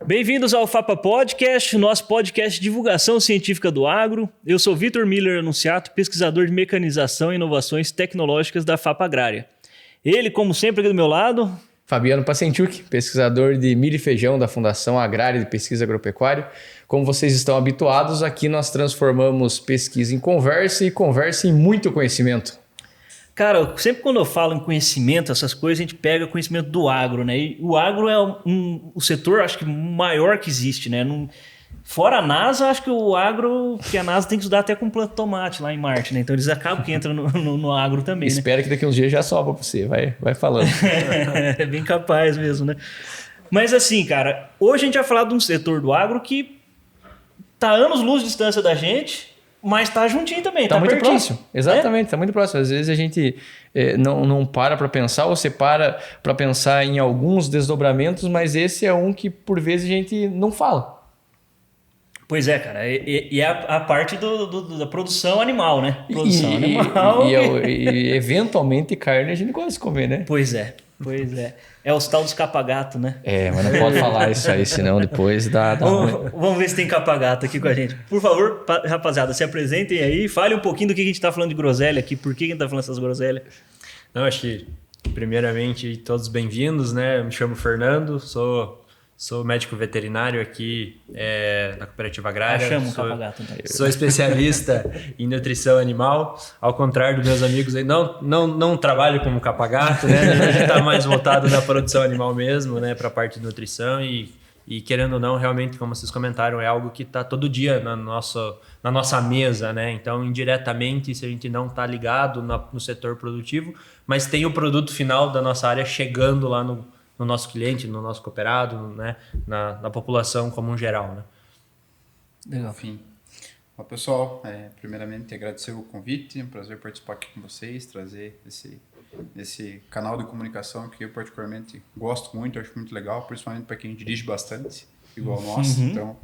Bem-vindos ao FAPA Podcast, nosso podcast de divulgação científica do agro. Eu sou Vitor Miller Anunciato, pesquisador de mecanização e inovações tecnológicas da FAPA Agrária. Ele, como sempre, aqui do meu lado... Fabiano Pacentiuk, pesquisador de milho e feijão da Fundação Agrária de Pesquisa Agropecuária. Como vocês estão habituados, aqui nós transformamos pesquisa em conversa e conversa em muito conhecimento. Cara, sempre quando eu falo em conhecimento, essas coisas, a gente pega conhecimento do agro, né? E o agro é o setor, acho que, maior que existe, né? Fora a NASA, acho que o agro, que a NASA tem que estudar até com planta de tomate lá em Marte, né? Então eles acabam que entram no agro também, né? Espero que daqui uns dias já sobe pra você, vai falando. É bem capaz mesmo, né? Mas assim, cara, hoje a gente vai falar de um setor do agro que tá anos-luz de distância da gente, mas tá juntinho também, tá muito pertinho. próximo. Exatamente, tá muito próximo. Às vezes a gente não para pensar, ou você para pensar em alguns desdobramentos, mas esse é um que por vezes a gente não fala. Pois é, cara. E é a parte da produção animal, né? Produção animal. E eventualmente carne a gente gosta de comer, né? Pois é. É os tal dos capagato, né? Mas não pode falar isso aí, senão depois dá ruim. Vamos ver se tem capagato aqui com a gente. Por favor, rapaziada, se apresentem aí. Fale um pouquinho do que a gente tá falando de groselha aqui. Por que a gente tá falando essas groselhas? Não, acho que, primeiramente, todos bem-vindos, né? Eu me chamo Fernando, sou médico veterinário aqui na Cooperativa Agrária. Capagato, então. Sou especialista em nutrição animal. Ao contrário dos meus amigos aí, não trabalho como capagato, né? A gente está mais voltado na produção animal mesmo, né? Para a parte de nutrição e querendo ou não, realmente, como vocês comentaram, é algo que está todo dia na nossa mesa, né? Então, indiretamente, se a gente não está ligado no setor produtivo, mas tem o produto final da nossa área chegando lá no nosso cliente, no nosso cooperado, né? na população como um geral. Né? Legal. Enfim. Olá, pessoal. Primeiramente, agradecer o convite. É um prazer participar aqui com vocês, trazer esse canal de comunicação que eu particularmente gosto muito, acho muito legal, principalmente para quem dirige bastante, igual nós. Então,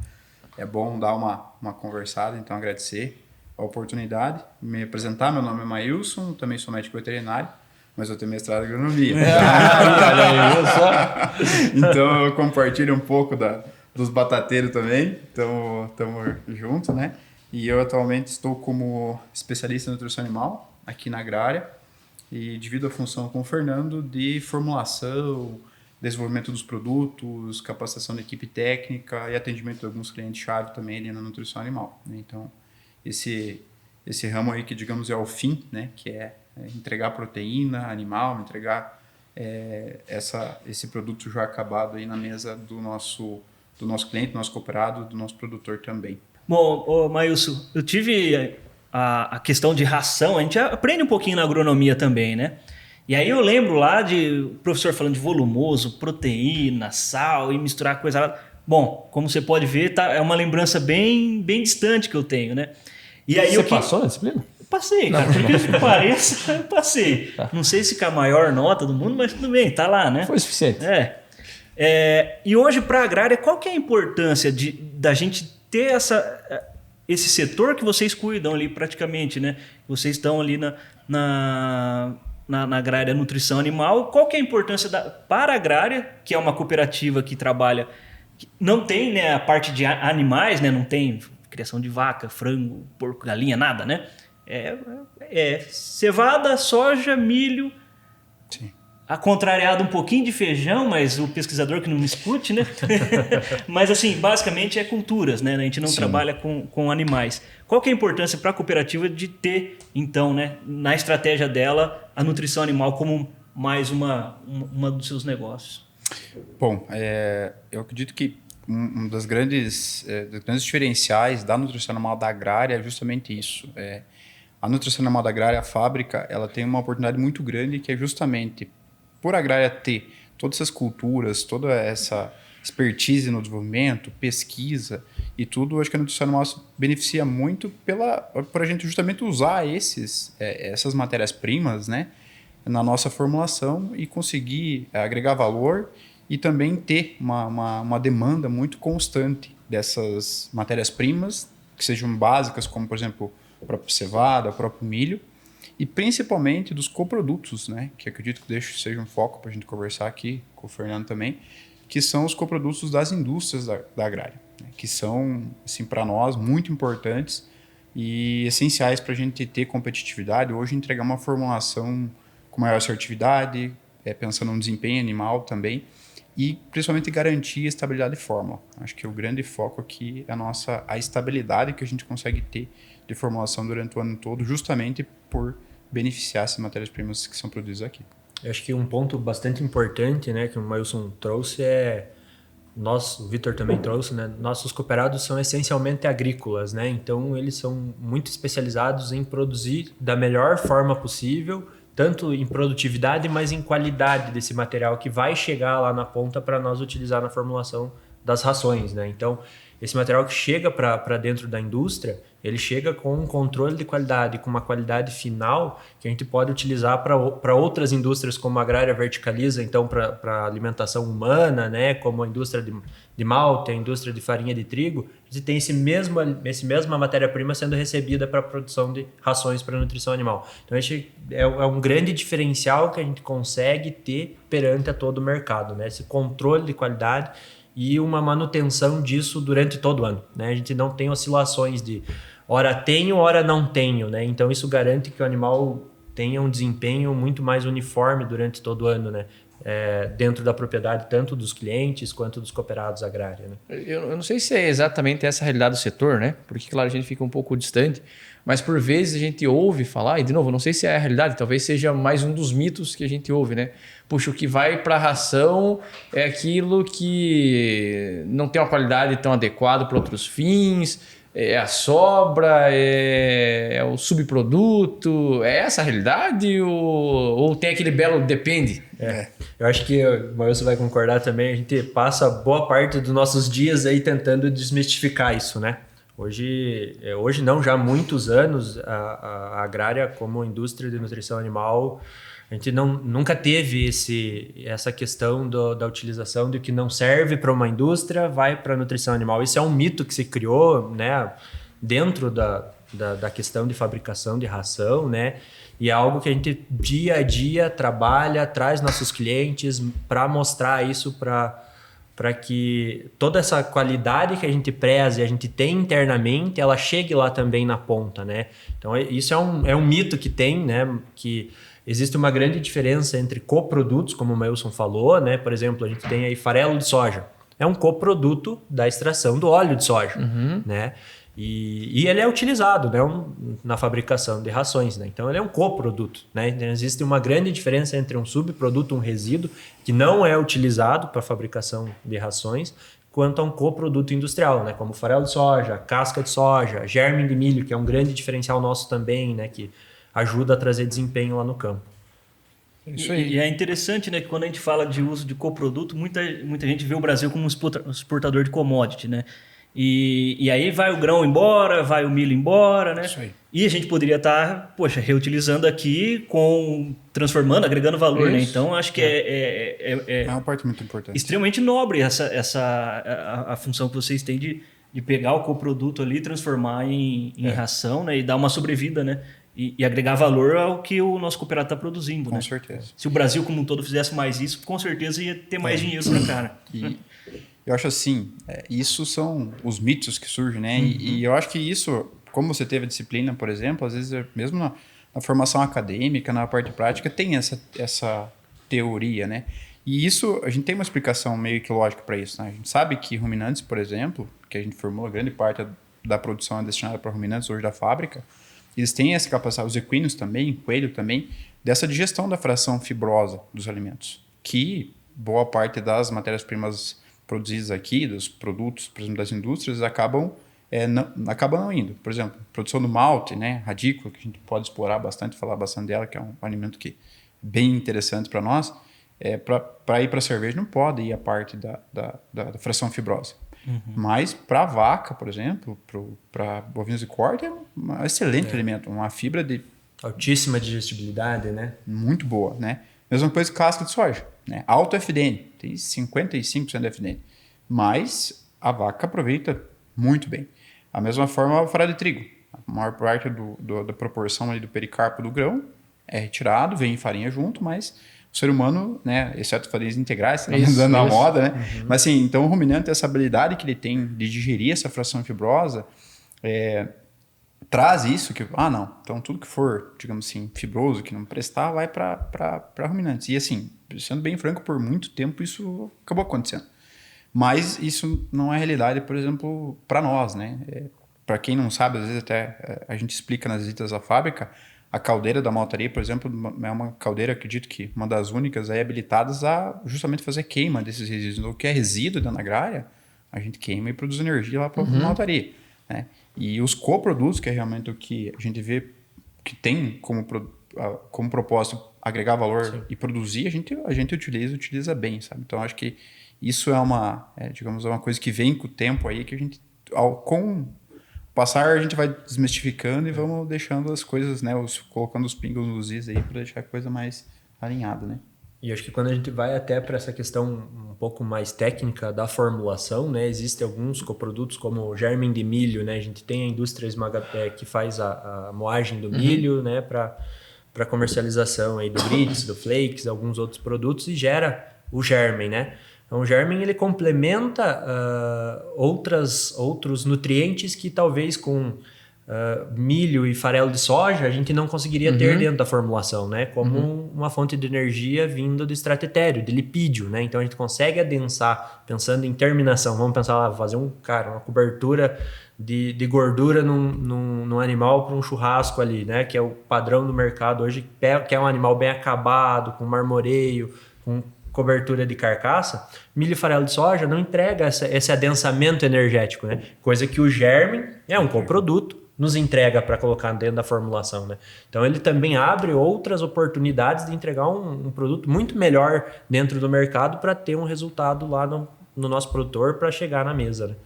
é bom dar uma conversada, então agradecer a oportunidade. Me apresentar, meu nome é Maílson, também sou médico veterinário, mas eu tenho mestrado em agronomia. Então eu compartilho um pouco dos batateiros também. Então estamos juntos, né? E eu atualmente estou como especialista em nutrição animal aqui na Agrária e divido a função com o Fernando de formulação, desenvolvimento dos produtos, capacitação da equipe técnica e atendimento de alguns clientes-chave também ali na nutrição animal. Então esse ramo aí que, digamos, é o fim, né? Que é entregar proteína animal, entregar esse produto já acabado aí na mesa do nosso cliente, do nosso cooperado, do nosso produtor também. Bom, Maílson, eu tive a questão de ração, a gente aprende um pouquinho na agronomia também, né? E aí eu lembro lá o professor falando de volumoso, proteína, sal e misturar coisa. Bom, como você pode ver, é uma lembrança bem, bem distante que eu tenho, né? E aí você passou na disciplina? Passei, cara. Por que pareça, eu passei. Tá. Não sei se com a maior nota do mundo, mas tudo bem, tá lá, né? Foi suficiente. E hoje, para a agrária, qual que é a importância da gente ter esse setor que vocês cuidam ali praticamente, né? Vocês estão ali na agrária nutrição animal. Qual que é a importância para a agrária, que é uma cooperativa que trabalha... Não tem, né, a parte de animais, né? Não tem criação de vaca, frango, porco, galinha, nada, né? Cevada, soja, milho. Sim. Contrariado um pouquinho de feijão, mas o pesquisador que não me escute, né? Mas assim, basicamente é culturas, né? A gente não trabalha com animais. Qual que é a importância para a cooperativa de ter, então, né, na estratégia dela, a nutrição animal como mais uma dos seus negócios? Bom, eu acredito que um dos grandes diferenciais da nutrição animal da agrária é justamente isso. A nutrição animal da agrária, a fábrica, ela tem uma oportunidade muito grande que é justamente por a agrária ter todas essas culturas, toda essa expertise no desenvolvimento, pesquisa e tudo, acho que a nutrição animal se beneficia muito por a gente justamente usar essas matérias-primas, né, na nossa formulação e conseguir agregar valor e também ter uma demanda muito constante dessas matérias-primas que sejam básicas, como, por exemplo, a própria cevada, o próprio milho, e principalmente dos coprodutos, né? Que acredito que seja um foco para a gente conversar aqui com o Fernando também, que são os coprodutos das indústrias da agrária, né? Que são, assim, para nós, muito importantes e essenciais para a gente ter competitividade. Hoje, entregar uma formulação com maior assertividade, pensando no desempenho animal também, e principalmente garantir a estabilidade de fórmula. Acho que o grande foco aqui é a estabilidade que a gente consegue ter de formulação durante o ano todo, justamente por beneficiar essas matérias-primas que são produzidas aqui. Eu acho que um ponto bastante importante, né, que o Mailson trouxe o Vitor também trouxe, né, nossos cooperados são essencialmente agrícolas, né, então eles são muito especializados em produzir da melhor forma possível, tanto em produtividade, mas em qualidade desse material que vai chegar lá na ponta para nós utilizar na formulação das rações, né? Então, esse material que chega para dentro da indústria, ele chega com um controle de qualidade, com uma qualidade final que a gente pode utilizar para outras indústrias, como a agrária verticaliza, então para alimentação humana, né? Como a indústria de malte, a indústria de farinha de trigo, a gente tem esse mesma matéria-prima sendo recebida para a produção de rações para nutrição animal. Então, esse é um grande diferencial que a gente consegue ter perante a todo o mercado, né? Esse controle de qualidade e uma manutenção disso durante todo o ano, né? A gente não tem oscilações de hora tenho, hora não tenho, né? Então isso garante que o animal tenha um desempenho muito mais uniforme durante todo o ano, né? Dentro da propriedade, tanto dos clientes quanto dos cooperados agrários, né? Eu não sei se é exatamente essa a realidade do setor, né? Porque, claro, a gente fica um pouco distante, mas por vezes a gente ouve falar, e de novo, não sei se é a realidade, talvez seja mais um dos mitos que a gente ouve, né? Puxa, o que vai para a ração é aquilo que não tem uma qualidade tão adequada para outros fins, é a sobra, é o subproduto, é essa a realidade ou tem aquele belo depende? Eu acho que o Mailson vai concordar também, a gente passa boa parte dos nossos dias aí tentando desmistificar isso, né? Hoje não, já há muitos anos, a agrária como indústria de nutrição animal, a gente nunca teve essa questão da utilização do que não serve para uma indústria, vai para a nutrição animal. Isso é um mito que se criou, né, dentro da questão de fabricação de ração, né? E é algo que a gente dia a dia trabalha, traz nossos clientes para mostrar isso para que toda essa qualidade que a gente preza e a gente tem internamente, ela chegue lá também na ponta, né? Então, isso é um mito que tem, né? Que existe uma grande diferença entre coprodutos, como o Mailson falou, né? Por exemplo, a gente tem aí farelo de soja. É um coproduto da extração do óleo de soja, né? E ele é utilizado, né, na fabricação de rações, né? Então ele é um coproduto, né? Então, existe uma grande diferença entre um subproduto, um resíduo, que não é utilizado para a fabricação de rações, quanto a um coproduto industrial, né? Como farelo de soja, casca de soja, germe de milho, que é um grande diferencial nosso também, né? Que ajuda a trazer desempenho lá no campo. Isso aí. E é interessante, né, que quando a gente fala de uso de coproduto, muita gente vê o Brasil como um exportador de commodity, né? E aí vai o grão embora, vai o milho embora, né? Isso aí. E a gente poderia estar, reutilizando aqui, transformando, agregando valor, né? Então, acho que É uma parte muito importante. extremamente nobre a função que vocês têm de pegar o coproduto ali, transformar em ração, né? E dar uma sobrevida, né? E agregar valor ao que o nosso cooperado está produzindo, né? Com certeza. Se o Brasil como um todo fizesse mais isso, com certeza ia ter mais dinheiro para cá. E eu acho assim, isso são os mitos que surgem, né? E eu acho que isso, como você teve a disciplina, por exemplo, às vezes mesmo na formação acadêmica, na parte prática, tem essa teoria, né? E isso, a gente tem uma explicação meio que lógica para isso, né? A gente sabe que ruminantes, por exemplo, que a gente formula grande parte da produção é destinada para ruminantes hoje da fábrica, eles têm essa capacidade, os equinos também, coelho também, dessa digestão da fração fibrosa dos alimentos, que boa parte das matérias-primas produzidas aqui, dos produtos, por exemplo, das indústrias, acabam não indo. Por exemplo, produção do malte, né, radícula, que a gente pode explorar bastante, falar bastante dela, que é um alimento que é bem interessante para nós, para ir para a cerveja não pode ir a parte da fração fibrosa. Mas para a vaca, por exemplo, para bovinos de corte, é um excelente alimento, uma fibra de altíssima digestibilidade, né? Muito boa, né? Mesma coisa que casca de soja, né? Alto FDN, tem 55% de FDN, mas a vaca aproveita muito bem. A mesma forma o farelo de trigo, a maior parte da proporção ali do pericarpo do grão é retirado, vem farinha junto, mas o ser humano, né, exceto farinhas integrais, tá Isso, andando na isso. moda, né? Mas assim, então o ruminante, essa habilidade que ele tem de digerir essa fração fibrosa, traz isso que, não, então tudo que for, digamos assim, fibroso, que não prestar, vai para ruminantes. E assim, sendo bem franco, por muito tempo isso acabou acontecendo. Mas isso não é realidade, por exemplo, para nós, né? Para quem não sabe, às vezes até a gente explica nas visitas à fábrica, a caldeira da maltaria, por exemplo, é uma caldeira, acredito que uma das únicas aí habilitadas a justamente fazer queima desses resíduos. O que é resíduo da agrária, a gente queima e produz energia lá para a maltaria, né? E os coprodutos, que é realmente o que a gente vê que tem como propósito agregar valor e produzir, a gente utiliza bem, sabe? Então, acho que isso digamos, uma coisa que vem com o tempo aí, que a gente, com o passar, a gente vai desmistificando e vamos deixando as coisas, né? Colocando os pingos nos is aí para deixar a coisa mais alinhada, né? E acho que quando a gente vai até para essa questão um pouco mais técnica da formulação, né, existem alguns coprodutos como o germen de milho, né, a gente tem a indústria que faz a moagem do milho, né, para comercialização aí do grits, do flakes, alguns outros produtos, e gera o germen, né. Então o germen ele complementa outros nutrientes que talvez com milho e farelo de soja a gente não conseguiria ter dentro da formulação, né? Como uma fonte de energia vindo do extrato etéreo, de lipídio, né? Então a gente consegue adensar, pensando em terminação, vamos pensar lá, fazer uma cobertura de gordura num animal para um churrasco ali, né? Que é o padrão do mercado hoje, que é um animal bem acabado, com marmoreio, com cobertura de carcaça. Milho e farelo de soja não entrega esse adensamento energético, né? Coisa que o germen é um coproduto, nos entrega para colocar dentro da formulação, né? Então ele também abre outras oportunidades de entregar um produto muito melhor dentro do mercado para ter um resultado lá no nosso produtor para chegar na mesa,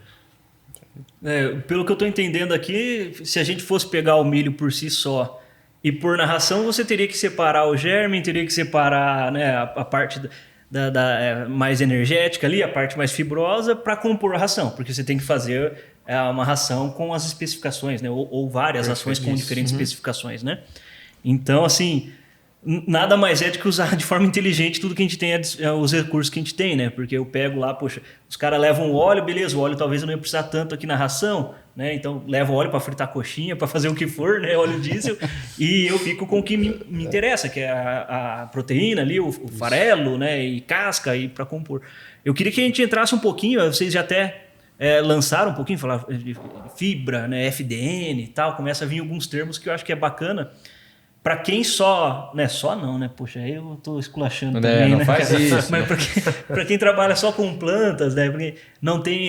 né? Pelo que eu estou entendendo aqui, se a gente fosse pegar o milho por si só e pôr na ração, você teria que separar o germe, teria que separar, né, a parte mais energética ali, a parte mais fibrosa, para compor a ração, porque você tem que fazer uma ração com as especificações, né? Ou várias rações com diferentes especificações, né? Então, assim, nada mais é do que usar de forma inteligente tudo que a gente tem, os recursos que a gente tem, né? Porque eu pego lá, poxa, os caras levam óleo, beleza, o óleo talvez eu não ia precisar tanto aqui na ração, né? Então, levo óleo para fritar coxinha, para fazer o que for, né? Óleo diesel, e eu fico com o que me interessa, que é a proteína ali, o farelo, né? E casca, e para compor. Eu queria que a gente entrasse um pouquinho, vocês já até lançaram um pouquinho, falar de fibra, né, FDN e tal, começa a vir alguns termos que eu acho que é bacana para quem só não, né? Poxa, aí eu tô esculachando também, não né? faz isso. Mas para quem trabalha só com plantas, né? Porque não tem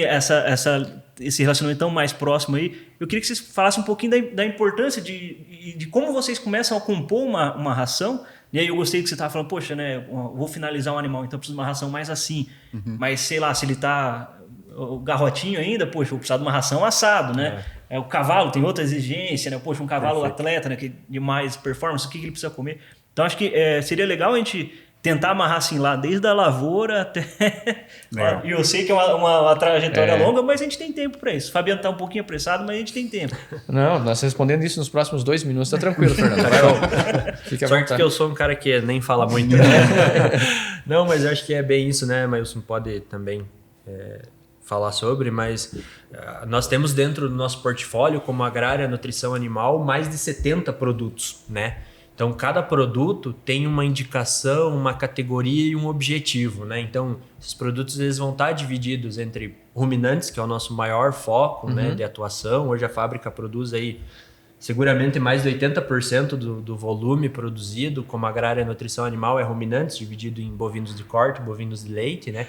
esse relacionamento tão mais próximo aí, eu queria que vocês falassem um pouquinho da importância de como vocês começam a compor uma ração. E aí eu gostei que você estava falando, poxa, né? Eu vou finalizar um animal, então eu preciso de uma ração mais assim. Mas sei lá, se ele tá o garrotinho ainda, poxa, eu preciso de uma ração assado, né? O cavalo tem outra exigência, né? Poxa, um cavalo atleta, né? Que de mais performance, o que ele precisa comer? Então acho que seria legal a gente tentar amarrar assim lá, desde a lavoura até... E eu sei que é uma trajetória longa, mas a gente tem tempo para isso. O Fabiano tá um pouquinho apressado, mas a gente tem tempo. Não, nós respondendo isso nos próximos 2 minutos, tá tranquilo, Fernando. Fica à Sorte vontade. que eu sou um cara que nem fala muito, né? Não, mas eu acho que é bem isso, né? Mailson pode também falar sobre, mas nós temos dentro do nosso portfólio, como agrária, nutrição animal, mais de 70 produtos, né? Então, cada produto tem uma indicação, uma categoria e um objetivo, né? Então, esses produtos eles vão estar divididos entre ruminantes, que é o nosso maior foco, né, de atuação. Hoje a fábrica produz aí seguramente mais de 80% do volume produzido como agrária e nutrição animal é ruminantes, dividido em bovinos de corte, bovinos de leite, né?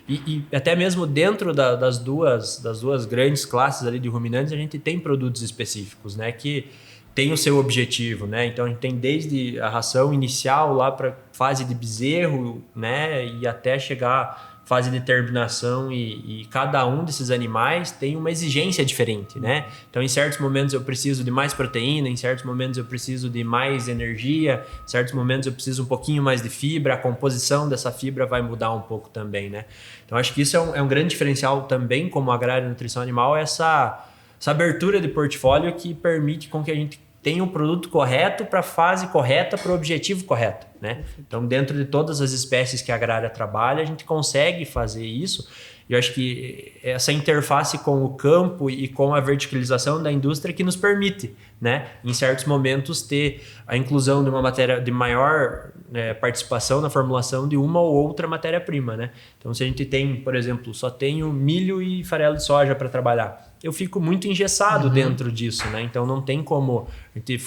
E até mesmo dentro das duas grandes classes ali de ruminantes, a gente tem produtos específicos, né? Que tem o seu objetivo, né? Então a gente tem desde a ração inicial lá para fase de bezerro, né? E até chegar à fase de terminação e cada um desses animais tem uma exigência diferente, né? Então em certos momentos eu preciso de mais proteína, em certos momentos eu preciso de mais energia, em certos momentos eu preciso um pouquinho mais de fibra, a composição dessa fibra vai mudar um pouco também, né? Então acho que isso é um grande diferencial também como agrária e nutrição animal, essa abertura de portfólio que permite com que a gente tem o produto correto para a fase correta, para o objetivo correto, né? Então, dentro de todas as espécies que a agrária trabalha, a gente consegue fazer isso. E eu acho que essa interface com o campo e com a verticalização da indústria que nos permite, né, em certos momentos, ter a inclusão de uma matéria de maior participação na formulação de uma ou outra matéria-prima, né? Então, se a gente tem, por exemplo, só tenho milho e farelo de soja para trabalhar, eu fico muito engessado dentro disso, né? Então, não tem como a gente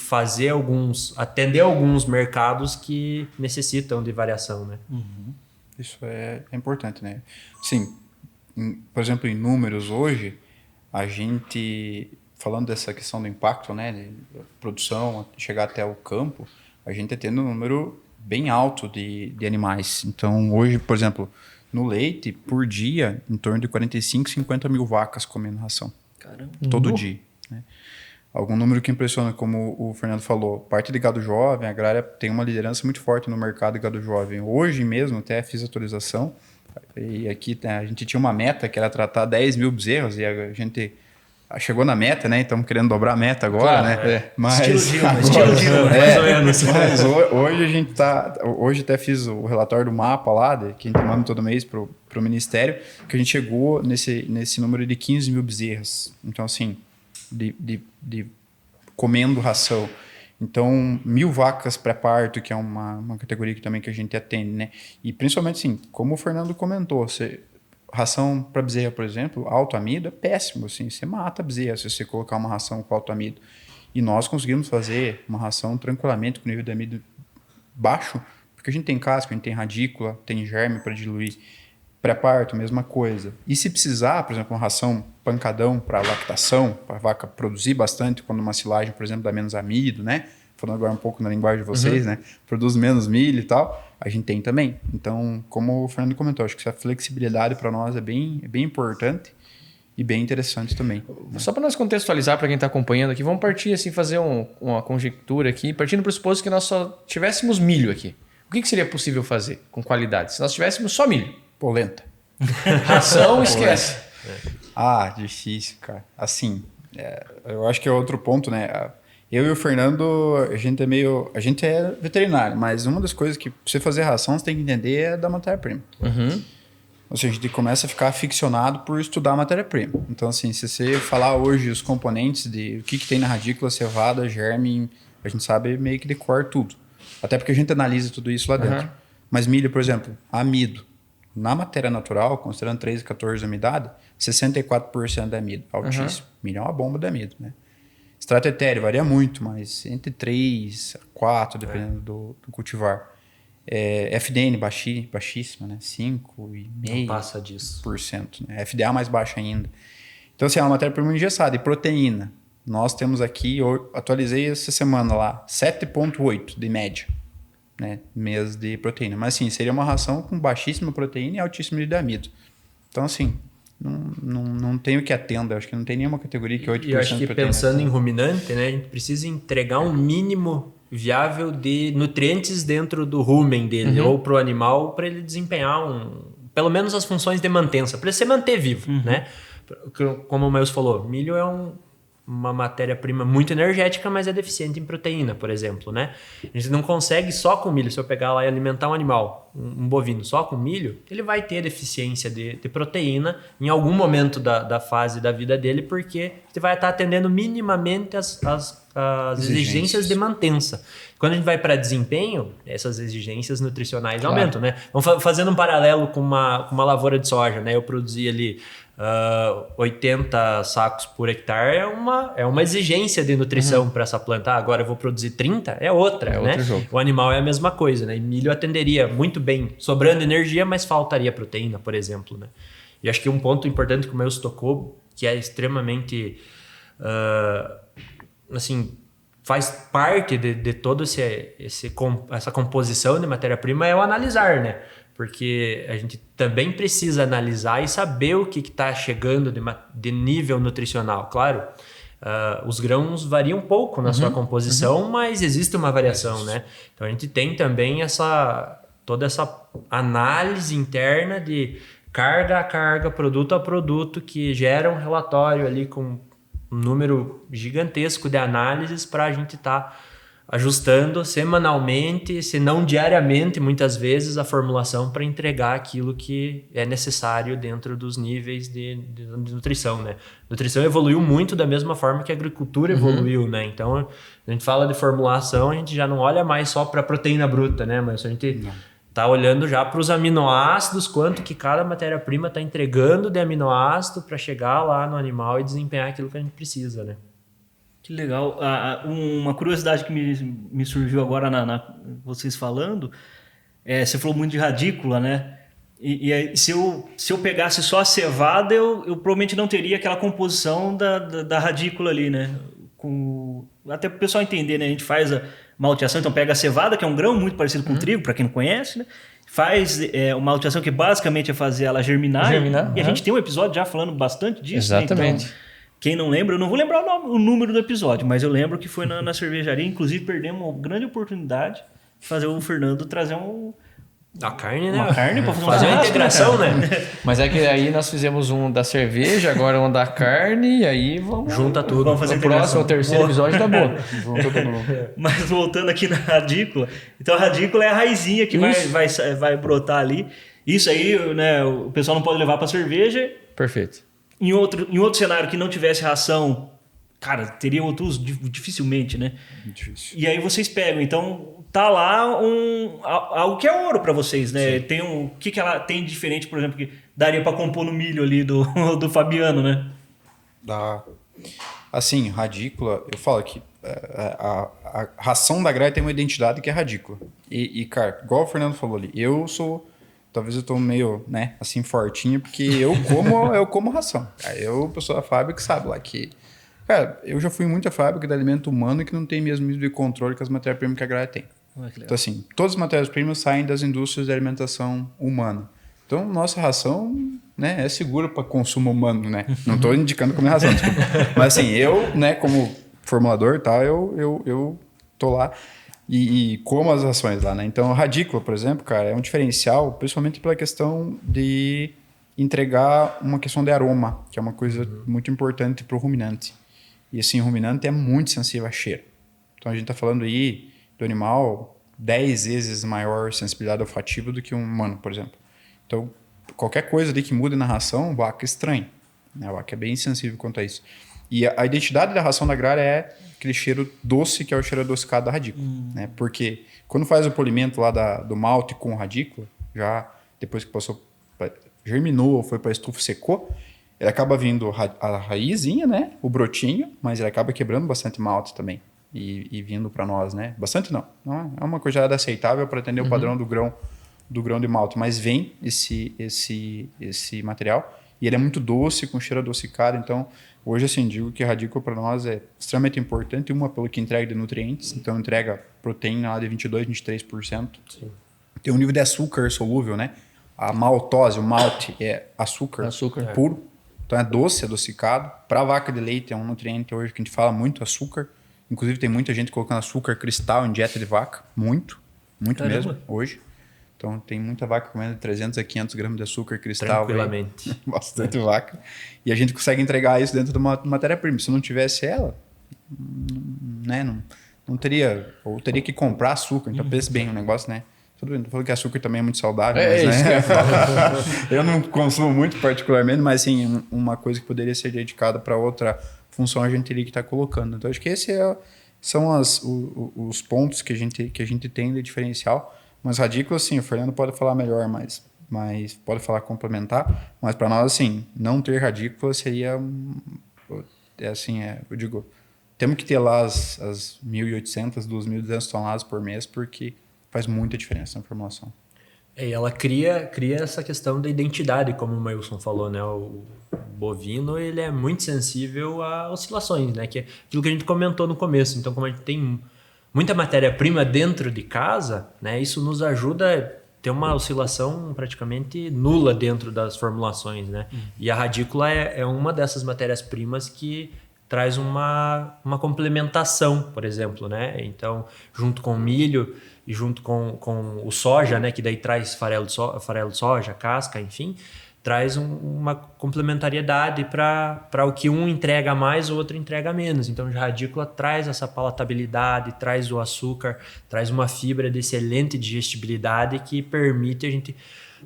atender alguns mercados que necessitam de variação, né? Isso é importante, né? Sim. Por exemplo, em números hoje, a gente, falando dessa questão do impacto, né, de produção, chegar até o campo, a gente está tendo um número bem alto de animais. Então, hoje, por exemplo, no leite, por dia, em torno de 45, 50 mil vacas comendo ração. Caramba. Todo dia. Né? Algum número que impressiona, como o Fernando falou, parte de gado jovem, a agrária tem uma liderança muito forte no mercado de gado jovem. Hoje mesmo, até fiz atualização, e aqui a gente tinha uma meta que era tratar 10 mil bezerros e a gente chegou na meta, né? Estamos querendo dobrar a meta agora, claro, né? Mas estilo Dilma, mais ou menos. Mas hoje a gente hoje até fiz o relatório do mapa lá, que a gente manda todo mês pro Ministério, que a gente chegou nesse número de 15 mil bezerras. Então, assim, de comendo ração. Então, 1.000 vacas pré-parto, que é uma categoria que também que a gente atende, né? E principalmente, assim, como o Fernando comentou, ração para bezerra, por exemplo, alto amido é péssimo, assim, você mata a bezerra se você colocar uma ração com alto amido. E nós conseguimos fazer uma ração tranquilamente com nível de amido baixo, porque a gente tem casca, a gente tem radícula, tem germe para diluir. Pré-parto, mesma coisa. E se precisar, por exemplo, uma ração pancadão para lactação, para a vaca produzir bastante, quando uma silagem, por exemplo, dá menos amido, né? Falando agora um pouco na linguagem de vocês, né? Produz menos milho e tal, a gente tem também. Então, como o Fernando comentou, acho que essa flexibilidade para nós é bem importante e bem interessante também. Só para nós contextualizar para quem está acompanhando aqui, vamos partir assim, fazer uma conjectura aqui, partindo do pressuposto que nós só tivéssemos milho aqui. O que seria possível fazer com qualidade? Se nós tivéssemos só milho. Polenta. Ração, esquece. Difícil, cara. Assim, eu acho que é outro ponto, né? Eu e o Fernando, a gente é veterinário, mas uma das coisas que pra você fazer ração, você tem que entender é da matéria-prima. Ou seja, a gente começa a ficar aficionado por estudar a matéria-prima. Então, assim, se você falar hoje os componentes de o que tem na radícula, cevada, germe, a gente sabe meio que de cor tudo. Até porque a gente analisa tudo isso lá dentro. Mas milho, por exemplo, amido. Na matéria natural, considerando 3 e 14 de umidade, 64% de amido, altíssimo. Milho é uma bomba de amido, né? Extrato etéreo varia muito, mas entre 3 a 4, dependendo do cultivar. FDN baixíssima, né? 5,5%. Não passa disso. Né? FDA mais baixa ainda. Então, assim, é uma matéria-prima engessada. E proteína. Nós temos aqui, eu atualizei essa semana lá, 7,8 de média. Né, mês de proteína. Mas, assim, seria uma ração com baixíssima proteína e altíssimo de amido. Então, assim, não tem o que atenda. Acho que não tem nenhuma categoria que 8% de proteína. E eu acho que pensando em ruminante, né, a gente precisa entregar um mínimo viável de nutrientes dentro do rumen dele ou para o animal, para ele desempenhar pelo menos as funções de mantença, para ele se manter vivo. Né? Como o Meus falou, milho é uma matéria-prima muito energética, mas é deficiente em proteína, por exemplo, né? A gente não consegue só com milho. Se eu pegar lá e alimentar um animal, um bovino, só com milho, ele vai ter deficiência de proteína em algum momento da fase da vida dele, porque ele vai estar atendendo minimamente as exigências de mantença. Quando a gente vai para desempenho, essas exigências nutricionais aumentam, né? Vamos fazendo um paralelo com uma lavoura de soja, né? Eu produzi ali 80 sacos por hectare, é uma exigência de nutrição para essa planta. Agora eu vou produzir 30, é outra, né? Outro jogo. O animal é a mesma coisa, né? E milho atenderia muito bem, sobrando energia, mas faltaria proteína, por exemplo, né? E acho que um ponto importante que o Meus tocou, que é extremamente assim, faz parte de todo essa composição de matéria-prima, é o analisar, né? Porque a gente também precisa analisar e saber o que está chegando de nível nutricional. Claro, os grãos variam um pouco na sua composição, mas existe uma variação, né? Então a gente tem também toda essa análise interna de carga a carga, produto a produto, que gera um relatório ali com número gigantesco de análises para a gente estar ajustando semanalmente, se não diariamente, muitas vezes, a formulação para entregar aquilo que é necessário dentro dos níveis de nutrição, né? Nutrição evoluiu muito da mesma forma que a agricultura evoluiu, né? Então, a gente fala de formulação, a gente já não olha mais só para a proteína bruta, né? Mas a gente está olhando já para os aminoácidos, quanto que cada matéria-prima está entregando de aminoácido para chegar lá no animal e desempenhar aquilo que a gente precisa, né? Que legal. Uma curiosidade que me surgiu agora vocês falando, você falou muito de radícula, né? E aí, se eu pegasse só a cevada, eu provavelmente não teria aquela composição da radícula ali, né? Até para o pessoal entender, né? A gente faz a malteação, então pega a cevada, que é um grão muito parecido com o trigo, para quem não conhece, né? Faz uma malteação que basicamente é fazer ela germinar. E a gente tem um episódio já falando bastante disso. Exatamente. Né? Então, quem não lembra, eu não vou lembrar o número do episódio, mas eu lembro que foi na cervejaria. Inclusive, perdemos uma grande oportunidade de fazer o Fernando trazer a carne, né? Uma carne para fazer uma integração, né? Mas é que aí nós fizemos um da cerveja, agora um da carne, e aí vamos... Junta tudo. Vamos fazer o próximo, o terceiro episódio tá bom. Junta todo mundo. Mas voltando aqui na radícula. Então, a radícula é a raizinha que vai brotar ali. Isso aí, né? O pessoal não pode levar para cerveja. Perfeito. Em outro cenário que não tivesse ração, cara, teria outro uso dificilmente, né? Difícil. E aí vocês pegam, então tá lá algo que é ouro para vocês, né? Tem o que ela tem de diferente, por exemplo, que daria para compor no milho ali do Fabiano, né? Dá. Assim, radícula, eu falo que a ração da grade tem uma identidade que é radícula. E cara, igual o Fernando falou ali, talvez eu tô meio, né, assim, fortinho, porque eu como ração. Eu, pessoa da fábrica, sabe lá que... Cara, eu já fui em muita fábrica de alimento humano que não tem mesmo nível de controle que as matérias-primas que a Gralha tem. Então, assim, todas as matérias-primas saem das indústrias de alimentação humana. Então, nossa ração, né, é segura para consumo humano, né? Não tô indicando como ração, desculpa. Mas, assim, eu, né, como formulador e tal, eu tô lá... E como as ações lá, né? Então, a radícula, por exemplo, cara, é um diferencial, principalmente pela questão de entregar uma questão de aroma, que é uma coisa muito importante para o ruminante. E assim, o ruminante é muito sensível a cheiro. Então, a gente está falando aí do animal 10 vezes maior sensibilidade olfativa do que um humano, por exemplo. Então, qualquer coisa ali que mude na ração, o vaca estranha. Né? O vaca é bem sensível quanto a isso. E a identidade da ração da gralha é aquele cheiro doce, que é o cheiro adocicado da radícula. Né? Porque quando faz o polimento lá do malte com radícula, já depois que passou, germinou, foi para a estufa, secou, ele acaba vindo a raizinha, né? O brotinho, mas ele acaba quebrando bastante malte também e vindo para nós, né? Bastante não é uma quantidade aceitável para atender o padrão do grão de malte, mas vem esse material e ele é muito doce, com cheiro adocicado. Então, hoje, assim, digo que a radícula para nós é extremamente importante. Uma, pelo que entrega de nutrientes. Então, entrega proteína lá de 22%, 23%. Sim. Tem um nível de açúcar solúvel, né? A maltose, o malte, é açúcar puro. Então, é doce, adocicado. Para a vaca de leite, é um nutriente hoje que a gente fala muito, açúcar. Inclusive, tem muita gente colocando açúcar cristal em dieta de vaca. Muito mesmo, hoje. Então, tem muita vaca comendo 300 a 500 gramas de açúcar cristal. Tranquilamente. Bastante vaca. E a gente consegue entregar isso dentro de uma matéria-prima. Se não tivesse ela, né, não teria... Ou teria que comprar açúcar. Então, pense bem, o negócio, né? Tudo bem, tô falando que açúcar também é muito saudável. Mas, isso, né? Eu não consumo muito particularmente, mas sim, uma coisa que poderia ser dedicada para outra função a gente teria que estar colocando. Então, acho que esses são os pontos que a gente tem de diferencial. Mas radícula, sim, o Fernando pode falar melhor, mas pode falar complementar. Mas para nós, assim, não ter radícula seria, eu digo, temos que ter lá as 1.800, 2.200 toneladas por mês, porque faz muita diferença na formulação. E ela cria essa questão da identidade, como o Mailson falou, né? O bovino, ele é muito sensível a oscilações, né? Que é aquilo que a gente comentou no começo. Então, como a gente tem muita matéria-prima dentro de casa, né? Isso nos ajuda a ter uma oscilação praticamente nula dentro das formulações, né? E a radícula é uma dessas matérias-primas que traz uma complementação, por exemplo, né? Então, junto com o milho e junto com o soja, né? Que daí traz farelo de soja, casca, enfim, traz uma complementariedade para o que um entrega mais, o outro entrega menos. Então, a radícula traz essa palatabilidade, traz o açúcar, traz uma fibra de excelente digestibilidade que permite a gente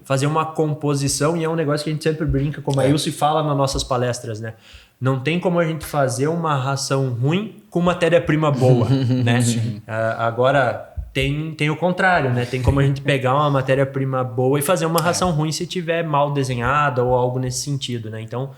fazer uma composição, e é um negócio que a gente sempre brinca, como a Ilse fala nas nossas palestras, né? Não tem como a gente fazer uma ração ruim com matéria-prima boa, né? Agora, tem o contrário, né? Tem como a gente pegar uma matéria-prima boa e fazer uma ração ruim se tiver mal desenhada ou algo nesse sentido, né? Então,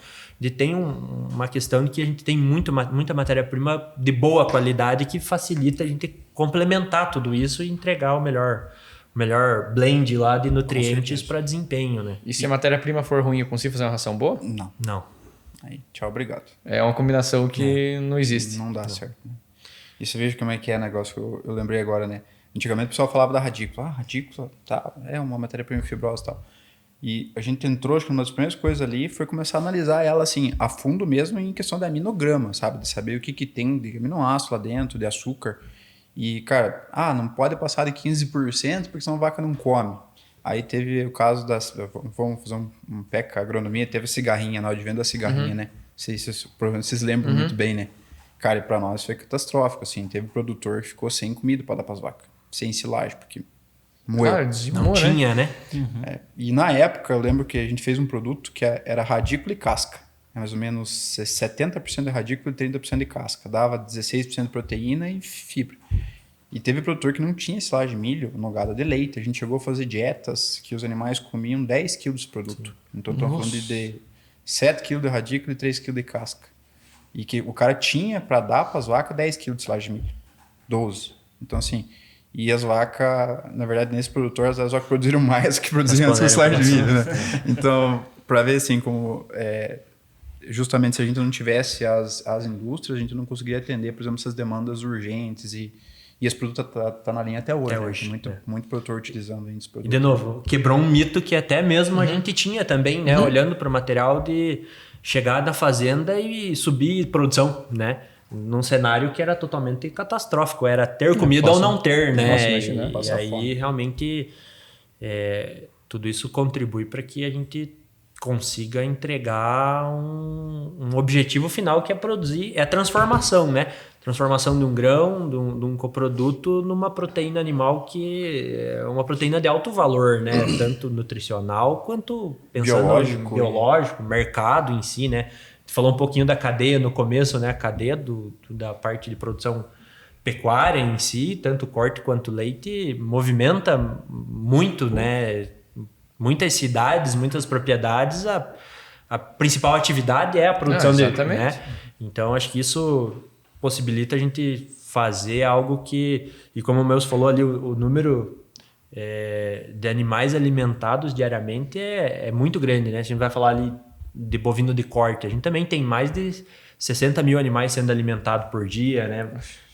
tem uma questão de que a gente tem muita matéria-prima de boa qualidade que facilita a gente complementar tudo isso e entregar o melhor blend lá de nutrientes para desempenho, né? E se a matéria-prima for ruim, eu consigo fazer uma ração boa? Não. Aí, tchau, obrigado. É uma combinação que não existe. Não dá certo. Né? E você veja como é que é o negócio que eu lembrei agora, né? Antigamente o pessoal falava da radícula. Radícula, tá, é uma matéria-prima fibrosa e tal. E a gente entrou, acho que uma das primeiras coisas ali foi começar a analisar ela, assim, a fundo mesmo em questão de aminograma, sabe? De saber o que tem de aminoácido lá dentro, de açúcar. E, cara, não pode passar de 15% porque senão a vaca não come. Aí teve o caso vamos fazer um PEC, agronomia, teve a cigarrinha, na advento da cigarrinha, né? Provavelmente vocês lembram muito bem, né? Cara, e pra nós foi catastrófico, assim. Teve produtor que ficou sem comida para dar pras vacas. Sem silagem, porque moeu. Não tinha, né? E na época, eu lembro que a gente fez um produto que era radícula e casca. Mais ou menos 70% de radícula e 30% de casca. Dava 16% de proteína e fibra. E teve produtor que não tinha silagem de milho, nogada de leite. A gente chegou a fazer dietas que os animais comiam 10 kg desse produto. Sim. Então, estou falando de 7 kg de radícula e 3 kg de casca. E que o cara tinha para dar para as vacas 10 kg de silagem de milho. 12. Então, assim... E as vacas, na verdade, nesse produtor, as vacas produziram mais que produziam essa silagem de milho, né? Então, para ver, assim, como... justamente, se a gente não tivesse as indústrias, a gente não conseguiria atender, por exemplo, essas demandas urgentes e esse produto tá na linha até hoje. Muito produtor utilizando esse produto. E, de novo, quebrou um mito que até mesmo a gente tinha também, né? Olhando para o material de chegar na fazenda e subir produção, né? Num cenário que era totalmente catastrófico. Era ter comida ou não ter, né? E aí, realmente, tudo isso contribui para que a gente consiga entregar um objetivo final, que é produzir, é a transformação, né? Transformação de um grão, de um coproduto numa proteína animal que é uma proteína de alto valor, né? Tanto nutricional quanto pensando em biológico, mercado em si, né? Você falou um pouquinho da cadeia no começo, né? A cadeia da parte de produção pecuária em si, tanto corte quanto leite, movimenta muito, né? Muitas cidades, muitas propriedades, a principal atividade é a produção exatamente. Né? Então, acho que isso possibilita a gente fazer algo que... E como o Meus falou ali, o número de animais alimentados diariamente é muito grande, né? A gente vai falar ali de bovino de corte. A gente também tem mais de 60 mil animais sendo alimentados por dia, né?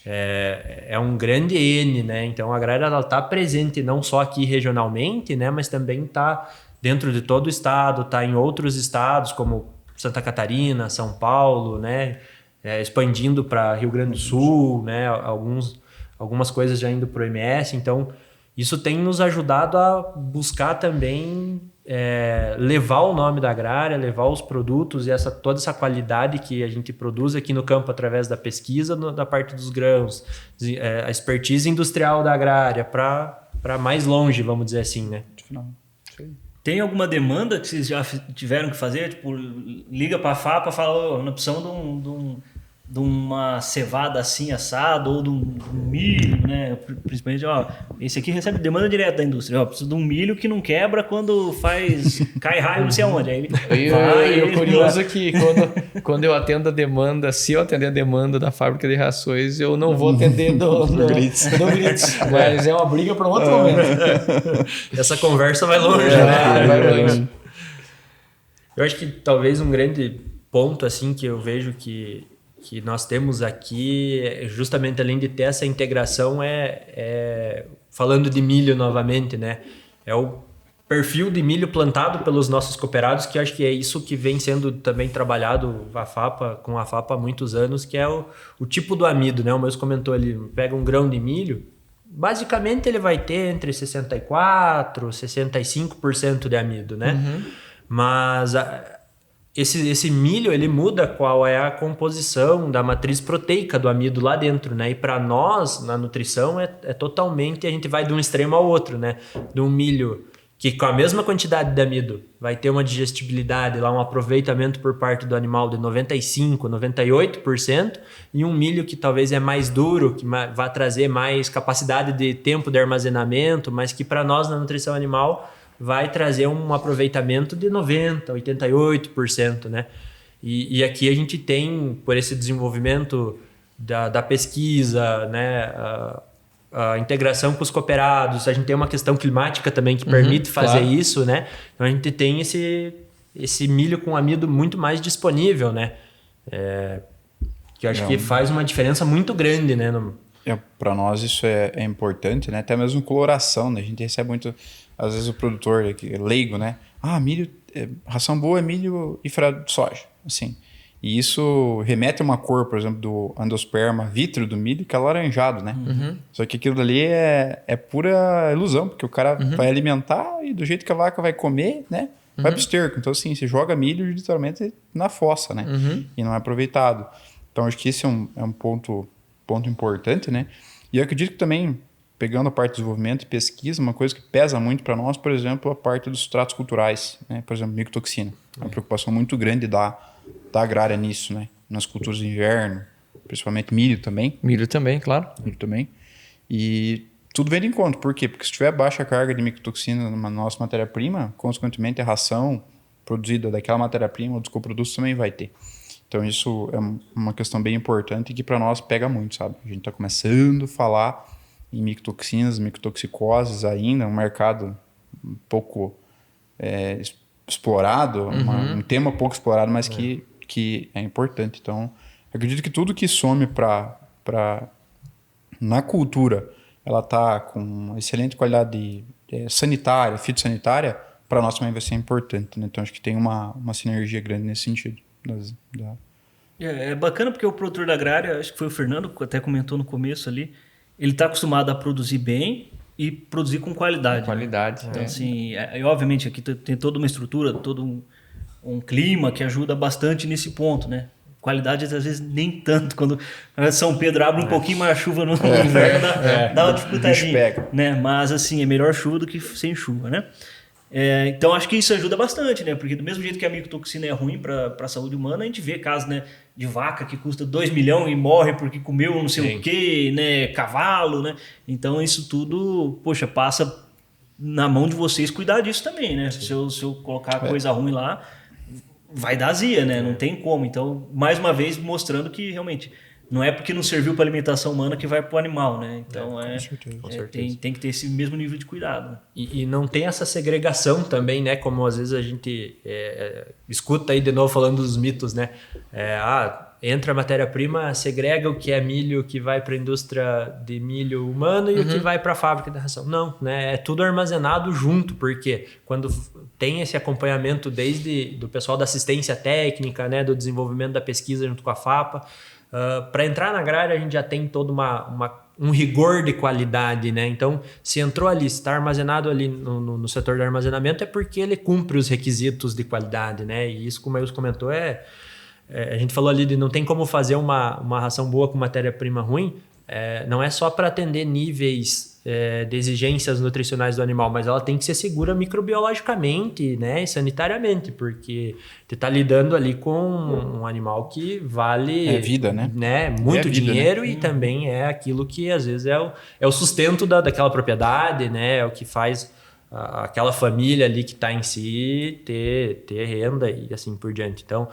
É um grande N, né? Então a agrária está presente não só aqui regionalmente, né? Mas também está dentro de todo o estado, está em outros estados como Santa Catarina, São Paulo, né? Expandindo para Rio Grande do Sul, né? Algumas coisas já indo para o MS. Então isso tem nos ajudado a buscar também levar o nome da agrária, levar os produtos e toda essa qualidade que a gente produz aqui no campo através da pesquisa da parte dos grãos, a expertise industrial da agrária para mais longe, vamos dizer assim, né? Tem alguma demanda que vocês já tiveram que fazer? Tipo, liga para a FAPA e fala, na opção de uma cevada assim assado ou de um milho, né? Principalmente, esse aqui recebe demanda direta da indústria. Precisa de um milho que não quebra quando cai raio não sei aonde. Aí o curioso é que quando eu atendo a demanda, se eu atender a demanda da fábrica de rações, eu não vou atender do Grits. Mas é uma briga para um outro momento. Essa conversa vai longe, né? Vai longe. Eu acho que talvez um grande ponto assim que eu vejo que nós temos aqui, justamente além de ter essa integração, falando de milho novamente, né? É o perfil de milho plantado pelos nossos cooperados, que acho que é isso que vem sendo também trabalhado com a FAPA há muitos anos, que é o tipo do amido, né? O Meus comentou ali, pega um grão de milho, basicamente ele vai ter entre 64% e 65% de amido, né? Mas esse milho, ele muda qual é a composição da matriz proteica do amido lá dentro, né? E para nós, na nutrição, é totalmente... A gente vai de um extremo ao outro, né? De um milho que com a mesma quantidade de amido vai ter uma digestibilidade, lá um aproveitamento por parte do animal de 95%, 98%, e um milho que talvez é mais duro, que vai trazer mais capacidade de tempo de armazenamento, mas que para nós na nutrição animal vai trazer um aproveitamento de 90%, 88%, né? E aqui a gente tem, por esse desenvolvimento da pesquisa, né? A integração com os cooperados, a gente tem uma questão climática também que permite fazer isso, né? Então a gente tem esse milho com amido muito mais disponível, né? Que eu acho que faz uma diferença muito grande, né? Para nós isso é importante, né? Até mesmo coloração, né? A gente recebe muito, às vezes o produtor aqui, leigo, né? Milho, ração boa é milho e farelo de soja, assim. E isso remete a uma cor, por exemplo, do endosperma vítreo do milho, que é alaranjado, né? Só que aquilo dali é pura ilusão, porque o cara vai alimentar e do jeito que a vaca vai comer, né? Vai pro esterco. Então, assim, você joga milho literalmente na fossa, né? E não é aproveitado. Então, acho que esse é um ponto importante, né? E eu acredito que também, pegando a parte de desenvolvimento e pesquisa, uma coisa que pesa muito para nós, por exemplo, a parte dos substratos culturais, né? Por exemplo, micotoxina. É uma preocupação muito grande da agrária nisso, né? Nas culturas de inverno, principalmente milho também. Milho também, claro. Milho também. E tudo vem de encontro. Por quê? Porque se tiver baixa carga de micotoxina na nossa matéria-prima, consequentemente a ração produzida daquela matéria-prima ou dos coprodutos também vai ter. Então isso é uma questão bem importante e que para nós pega muito, sabe? A gente está começando a falar em micotoxinas, micotoxicoses ainda, um mercado um pouco explorado, um tema pouco explorado, mas que é importante. Então, acredito que tudo que some na cultura, ela tá com excelente qualidade sanitária, fitossanitária, para nós também vai ser importante, né? Então, acho que tem uma sinergia grande nesse sentido. É bacana porque o produtor da agrária, acho que foi o Fernando que até comentou no começo ali, ele está acostumado a produzir bem e produzir com qualidade. Qualidade. Então, assim, obviamente aqui tem toda uma estrutura, todo um clima que ajuda bastante nesse ponto, né? Qualidade às vezes nem tanto. Quando São Pedro abre um pouquinho mais a chuva no inverno, dá uma dificultadinha. Né? Mas assim, é melhor chuva do que sem chuva, né? Então acho que isso ajuda bastante, né? Porque do mesmo jeito que a micotoxina é ruim para a saúde humana, a gente vê casos, né, de vaca que custa 2 milhões e morre porque comeu não sei o quê, né? Cavalo, né? Então isso tudo, poxa, passa na mão de vocês cuidar disso também, né? Se eu colocar coisa ruim lá, vai dar azia, né? Não tem como. Então, mais uma vez, mostrando que realmente não é porque não serviu para alimentação humana que vai para o animal, né? Então, com certeza. Tem que ter esse mesmo nível de cuidado. Né? E não tem essa segregação também, né? Como às vezes a gente escuta aí de novo falando dos mitos, né? Entra a matéria-prima, segrega o que é milho que vai para a indústria de milho humano e o que vai para a fábrica da ração. Não, né? É tudo armazenado junto, porque quando tem esse acompanhamento desde do pessoal da assistência técnica, né? Do desenvolvimento da pesquisa junto com a FAPA, para entrar na agrária a gente já tem todo um rigor de qualidade, né? Então, se entrou ali, está armazenado ali no setor de armazenamento, é porque ele cumpre os requisitos de qualidade, né? E isso, como o Maílson comentou, a gente falou ali de não tem como fazer uma ração boa com matéria-prima ruim, não é só para atender níveis de exigências nutricionais do animal, mas ela tem que ser segura microbiologicamente, né, e sanitariamente, porque você está lidando ali com um animal que vale vida, né? Muito vida, dinheiro, né? E também é aquilo que às vezes é o sustento daquela propriedade, né, é o que faz aquela família ali que está em si ter renda e assim por diante. Então,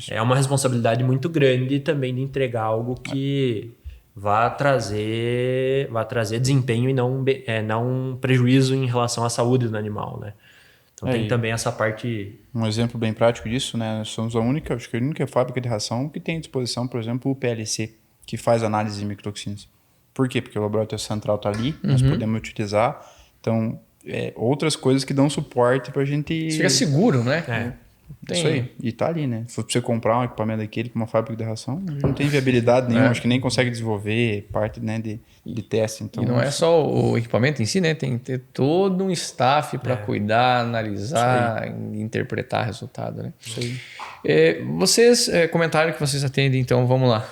é uma responsabilidade muito grande também de entregar algo que vá trazer desempenho e não prejuízo em relação à saúde do animal, né? Então tem também essa parte... Um exemplo bem prático disso, né? Nós somos a única fábrica de ração que tem à disposição, por exemplo, o PLC, que faz análise de micotoxinas. Por quê? Porque o laboratório central está ali, nós podemos utilizar. Então, outras coisas que dão suporte para a gente... Fica seguro, né? Isso aí. E tá ali, né? Se for pra você comprar um equipamento daquele com uma fábrica de ração, não tem viabilidade nenhuma. Acho que nem consegue desenvolver parte, né, de teste. Então, E não é só o equipamento em si, né? Tem que ter todo um staff para cuidar, analisar, interpretar resultado, né? Isso aí. Vocês comentaram que vocês atendem, então vamos lá,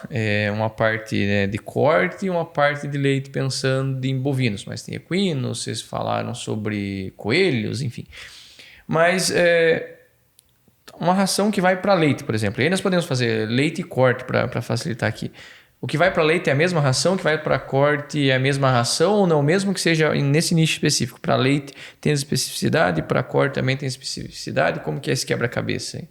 uma parte, né, de corte e uma parte de leite pensando em bovinos, mas tem equinos, vocês falaram sobre coelhos, enfim. Mas uma ração que vai para leite, por exemplo, e aí nós podemos fazer leite e corte para facilitar aqui. O que vai para leite é a mesma ração, o que vai para corte é a mesma ração ou não? Mesmo que seja nesse nicho específico. Para leite tem especificidade, para corte também tem especificidade. Como que é esse quebra-cabeça aí?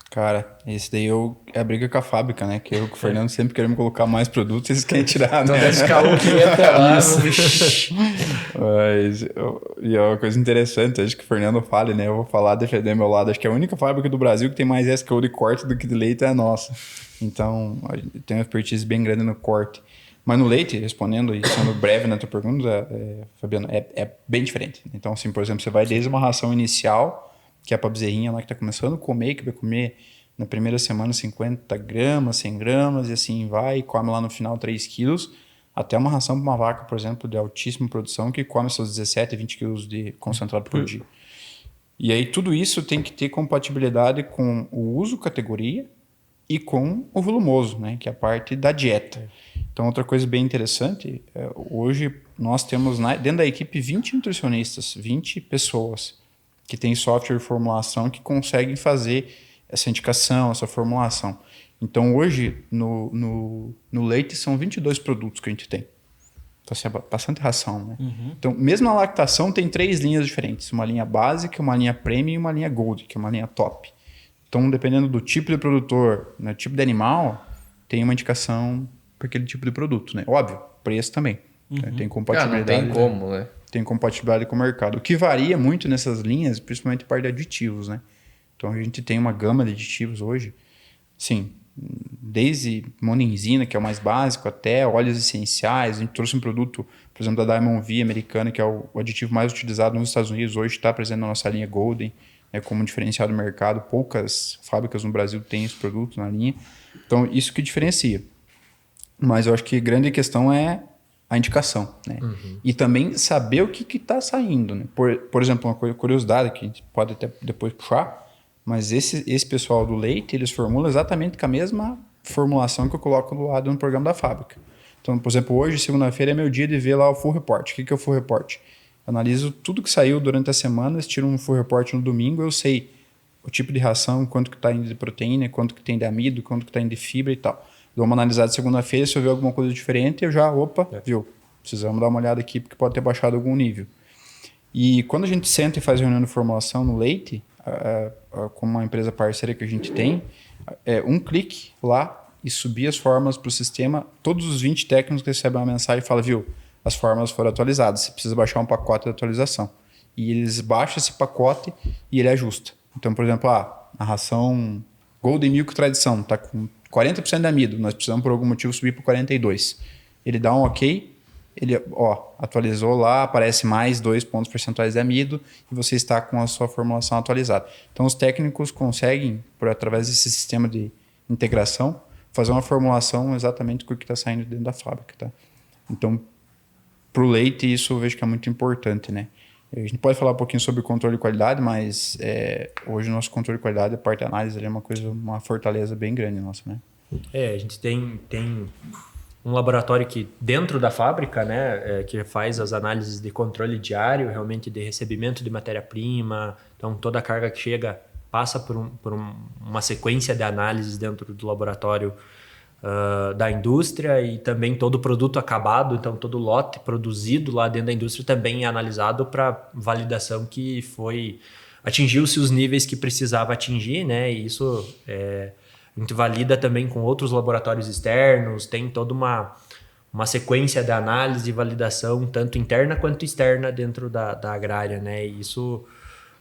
Cara, esse daí é a briga com a fábrica, né? Que eu com o Fernando sempre queremos colocar mais produtos, eles querem tirar, né? Então, desse caô que entra lá. E é uma coisa interessante, acho que o Fernando fale, né? Eu vou falar, defender meu lado. Acho que a única fábrica do Brasil que tem mais SKU de corte do que de leite é a nossa. Então, tem uma expertise bem grande no corte. Mas no leite, respondendo e sendo breve na tua pergunta, Fabiano, é bem diferente. Então, assim, por exemplo, você vai desde uma ração inicial, que é para bezerrinha lá que está começando a comer, que vai comer na primeira semana 50 gramas, 100 gramas, e assim vai, e come lá no final 3 quilos, até uma ração para uma vaca, por exemplo, de altíssima produção, que come seus 17, 20 quilos de concentrado por dia. E aí tudo isso tem que ter compatibilidade com o uso categoria e com o volumoso, né, que é a parte da dieta. Então, outra coisa bem interessante, hoje nós temos dentro da equipe 20 nutricionistas, 20 pessoas que têm software de formulação que conseguem fazer essa indicação, essa formulação. Então, hoje, no leite, são 22 produtos que a gente tem. Então, assim, é bastante ração, né? Então, mesmo na lactação, tem 3 linhas diferentes. Uma linha básica, uma linha premium e uma linha gold, que é uma linha top. Então, dependendo do tipo de produtor, né, tipo de animal, tem uma indicação para aquele tipo de produto, né? Óbvio, preço também. Tem compatibilidade. Não tem como, né? Tem compatibilidade com o mercado. O que varia muito nessas linhas, principalmente parte de aditivos, né? Então, a gente tem uma gama de aditivos hoje, sim, desde monenzina, que é o mais básico, até óleos essenciais. A gente trouxe um produto, por exemplo, da Diamond V americana, que é o aditivo mais utilizado nos Estados Unidos, hoje está presente na nossa linha Golden, né, como diferencial do mercado. Poucas fábricas no Brasil têm esse produto na linha. Então, isso que diferencia. Mas eu acho que a grande questão é a indicação, né? E também saber o que está saindo, né? Por exemplo, uma curiosidade que a gente pode até depois puxar, mas esse pessoal do leite, eles formulam exatamente com a mesma formulação que eu coloco do lado no programa da fábrica. Então, por exemplo, hoje, segunda-feira, é meu dia de ver lá o full report. O que é o full report? Eu analiso tudo que saiu durante a semana, tiro um full report no domingo, eu sei o tipo de ração, quanto que está indo de proteína, quanto que tem de amido, quanto que está indo de fibra e tal. Dou uma analisada segunda-feira, se eu ver alguma coisa diferente, eu já, viu, precisamos dar uma olhada aqui, porque pode ter baixado algum nível. E quando a gente senta e faz reunião de formulação no leite, como uma empresa parceira que a gente tem, um clique lá e subir as fórmulas para o sistema, todos os 20 técnicos recebem uma mensagem e falam, viu, as fórmulas foram atualizadas, você precisa baixar um pacote de atualização. E eles baixam esse pacote e ele ajusta. Então, por exemplo, a ração Golden Milk Tradição está com 40% de amido, nós precisamos por algum motivo subir para 42%. Ele dá um ok, ele atualizou lá, aparece mais 2 pontos percentuais de amido e você está com a sua formulação atualizada. Então, os técnicos conseguem, através desse sistema de integração, fazer uma formulação exatamente com o que está saindo dentro da fábrica. Tá? Então, para o leite, isso eu vejo que é muito importante, né? A gente pode falar um pouquinho sobre o controle de qualidade, mas hoje o nosso controle de qualidade, a parte de análise, é uma fortaleza bem grande nossa, né? A gente tem um laboratório que dentro da fábrica, né, que faz as análises de controle diário, realmente de recebimento de matéria-prima. Então, toda a carga que chega passa por uma sequência de análises dentro do laboratório da indústria, e também todo produto acabado, então todo lote produzido lá dentro da indústria também é analisado para validação que atingiu-se os níveis que precisava atingir, né? E isso a gente valida também com outros laboratórios externos, tem toda uma sequência de análise e validação, tanto interna quanto externa dentro da agrária, né? E isso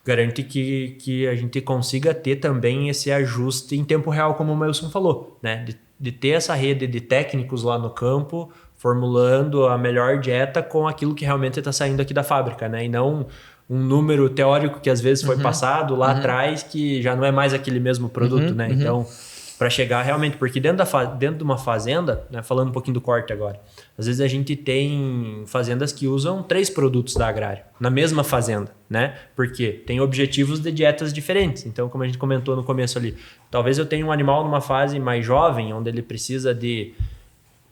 garante que a gente consiga ter também esse ajuste em tempo real, como o Mailson falou, né? De ter essa rede de técnicos lá no campo formulando a melhor dieta com aquilo que realmente está saindo aqui da fábrica, né? E não um número teórico que às vezes foi passado lá atrás que já não é mais aquele mesmo produto, né? Então, para chegar realmente, porque dentro de uma fazenda, né, falando um pouquinho do corte agora, às vezes a gente tem fazendas que usam 3 produtos da agrária na mesma fazenda, né? Porque tem objetivos de dietas diferentes. Então, como a gente comentou no começo ali, talvez eu tenha um animal numa fase mais jovem, onde ele precisa de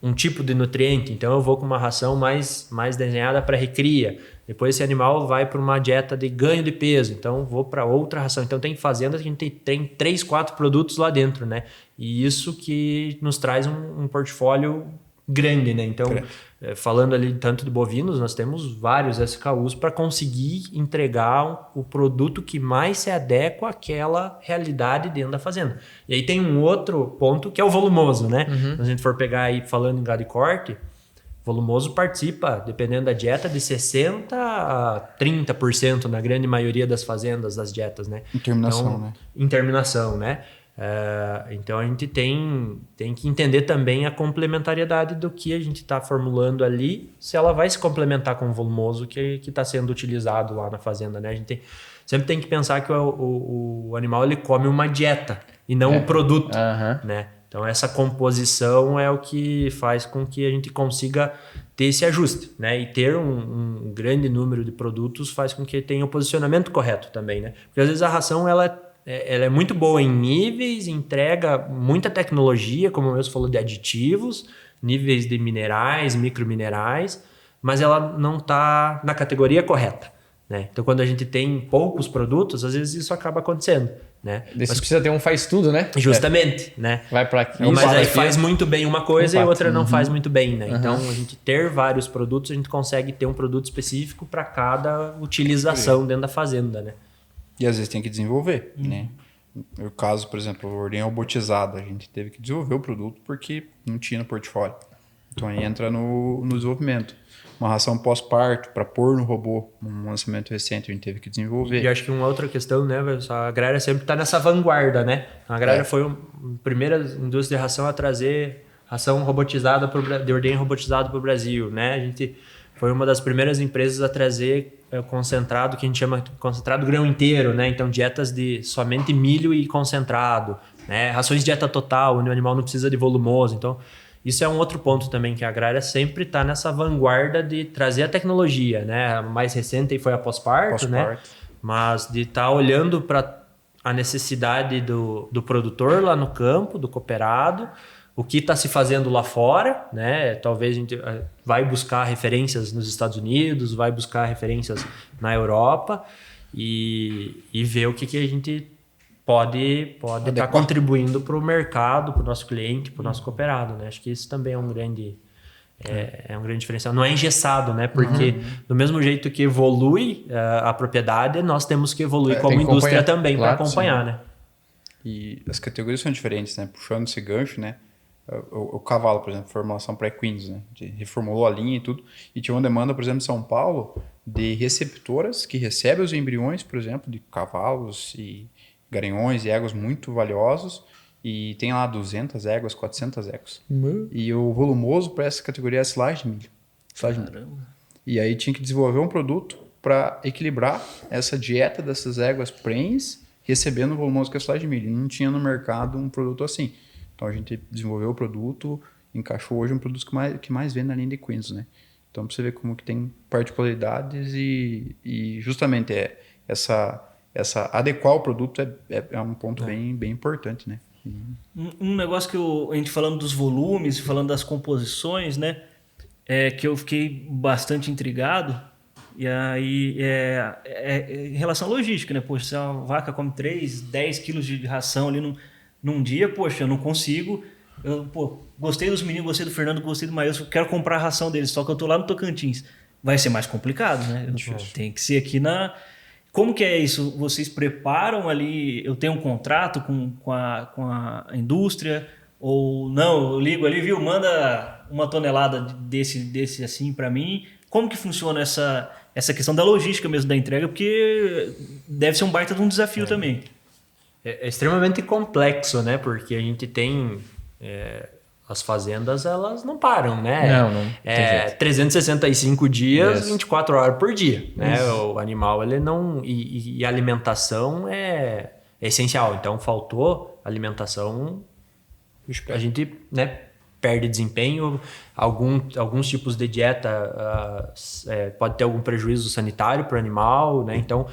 um tipo de nutriente, então eu vou com uma ração mais desenhada para recria. Depois esse animal vai para uma dieta de ganho de peso, então vou para outra ração. Então tem fazendas que a gente tem 3, 4 produtos lá dentro, né? E isso que nos traz um portfólio grande, né? Então, falando ali tanto de bovinos, nós temos vários SKUs para conseguir entregar o produto que mais se adequa àquela realidade dentro da fazenda. E aí tem um outro ponto que é o volumoso, né? Se a gente for pegar aí falando em gado e corte, volumoso participa, dependendo da dieta, de 60% a 30% na grande maioria das fazendas, das dietas, né? Em terminação, então, né? Em terminação, né? Então a gente tem que entender também a complementariedade do que a gente está formulando ali, se ela vai se complementar com o volumoso que está sendo utilizado lá na fazenda, né? A gente sempre tem que pensar que o animal ele come uma dieta e não o produto, né? Então essa composição é o que faz com que a gente consiga ter esse ajuste, né? E ter um grande número de produtos faz com que tenha o posicionamento correto também, né? Porque às vezes a ração ela é muito boa em níveis, entrega muita tecnologia, como eu mesmo falou, de aditivos, níveis de minerais, microminerais, mas ela não está na categoria correta, né? Então, quando a gente tem poucos produtos, às vezes isso acaba acontecendo, né? Mas precisa ter um faz tudo, né? Justamente, né? Vai para aqui. Mas aí faz muito bem uma coisa e outra não faz muito bem, né? Uhum. Então, a gente ter vários produtos, a gente consegue ter um produto específico para cada utilização dentro da fazenda, né? E às vezes tem que desenvolver, né? No caso, por exemplo, a ordenha robotizada, a gente teve que desenvolver o produto porque não tinha no portfólio. Então aí entra no desenvolvimento. Uma ração pós-parto para pôr no robô, um lançamento recente, a gente teve que desenvolver. E acho que uma outra questão, né, a agrária sempre está nessa vanguarda, né? A agrária foi a primeira indústria de ração a trazer ração robotizada de ordenha robotizada para o Brasil, né? A gente foi uma das primeiras empresas a trazer concentrado, que a gente chama de concentrado grão inteiro, né? Então, dietas de somente milho e concentrado, né? Rações de dieta total, onde o animal não precisa de volumoso. Então, isso é um outro ponto também, que a agrária sempre está nessa vanguarda de trazer a tecnologia, né? A mais recente foi a pós-parto, né? Mas de estar olhando para a necessidade do produtor lá no campo, do cooperado, o que está se fazendo lá fora, né? Talvez a gente vai buscar referências nos Estados Unidos, vai buscar referências na Europa e ver o que a gente pode estar contribuindo para o mercado, para o nosso cliente, para o nosso cooperado, né? Acho que isso também é um grande diferencial. Não é engessado, né? Porque do mesmo jeito que evolui a propriedade, nós temos que evoluir como indústria também para acompanhar, né? E as categorias são diferentes, né? Puxando esse gancho, né? O cavalo, por exemplo, formulação para equinos, né? Reformulou a linha e tudo. E tinha uma demanda, por exemplo, em São Paulo, de receptoras que recebem os embriões, por exemplo, de cavalos e garanhões e éguas muito valiosos. E tem lá 200 éguas, 400 éguas. E o volumoso para essa categoria é silagem de milho. E aí tinha que desenvolver um produto para equilibrar essa dieta dessas éguas prenhes, recebendo o volumoso que é silagem de milho. Não tinha no mercado um produto assim. Então a gente desenvolveu o produto, encaixou hoje um produto que mais vende na linha de equinos, né? Então pra você ver como que tem particularidades e justamente essa adequar o produto é um ponto bem importante, né? Um negócio que a gente falando dos volumes, falando das composições, né? Que eu fiquei bastante intrigado. E aí, em relação à logística, né? Poxa, se a vaca come 10 quilos de ração ali num dia, poxa, eu não consigo. Gostei dos meninos, gostei do Fernando, gostei do Maílson, quero comprar a ração deles, só que eu tô lá no Tocantins. Vai ser mais complicado, né? Tem que ser aqui na... Como que é isso? Vocês preparam ali, eu tenho um contrato com a indústria, ou não, eu ligo ali, viu, manda uma tonelada desse assim para mim. Como que funciona essa questão da logística mesmo da entrega? Porque deve ser um baita de um desafio também. É extremamente complexo, né? Porque a gente tem as fazendas, elas não param, né? Não tem jeito. 365 dias, Yes. 24 horas por dia, né? O animal, ele não... E a alimentação é essencial. Então, faltou alimentação, a gente, né, perde desempenho. Alguns tipos de dieta pode ter algum prejuízo sanitário para o animal, né? Então,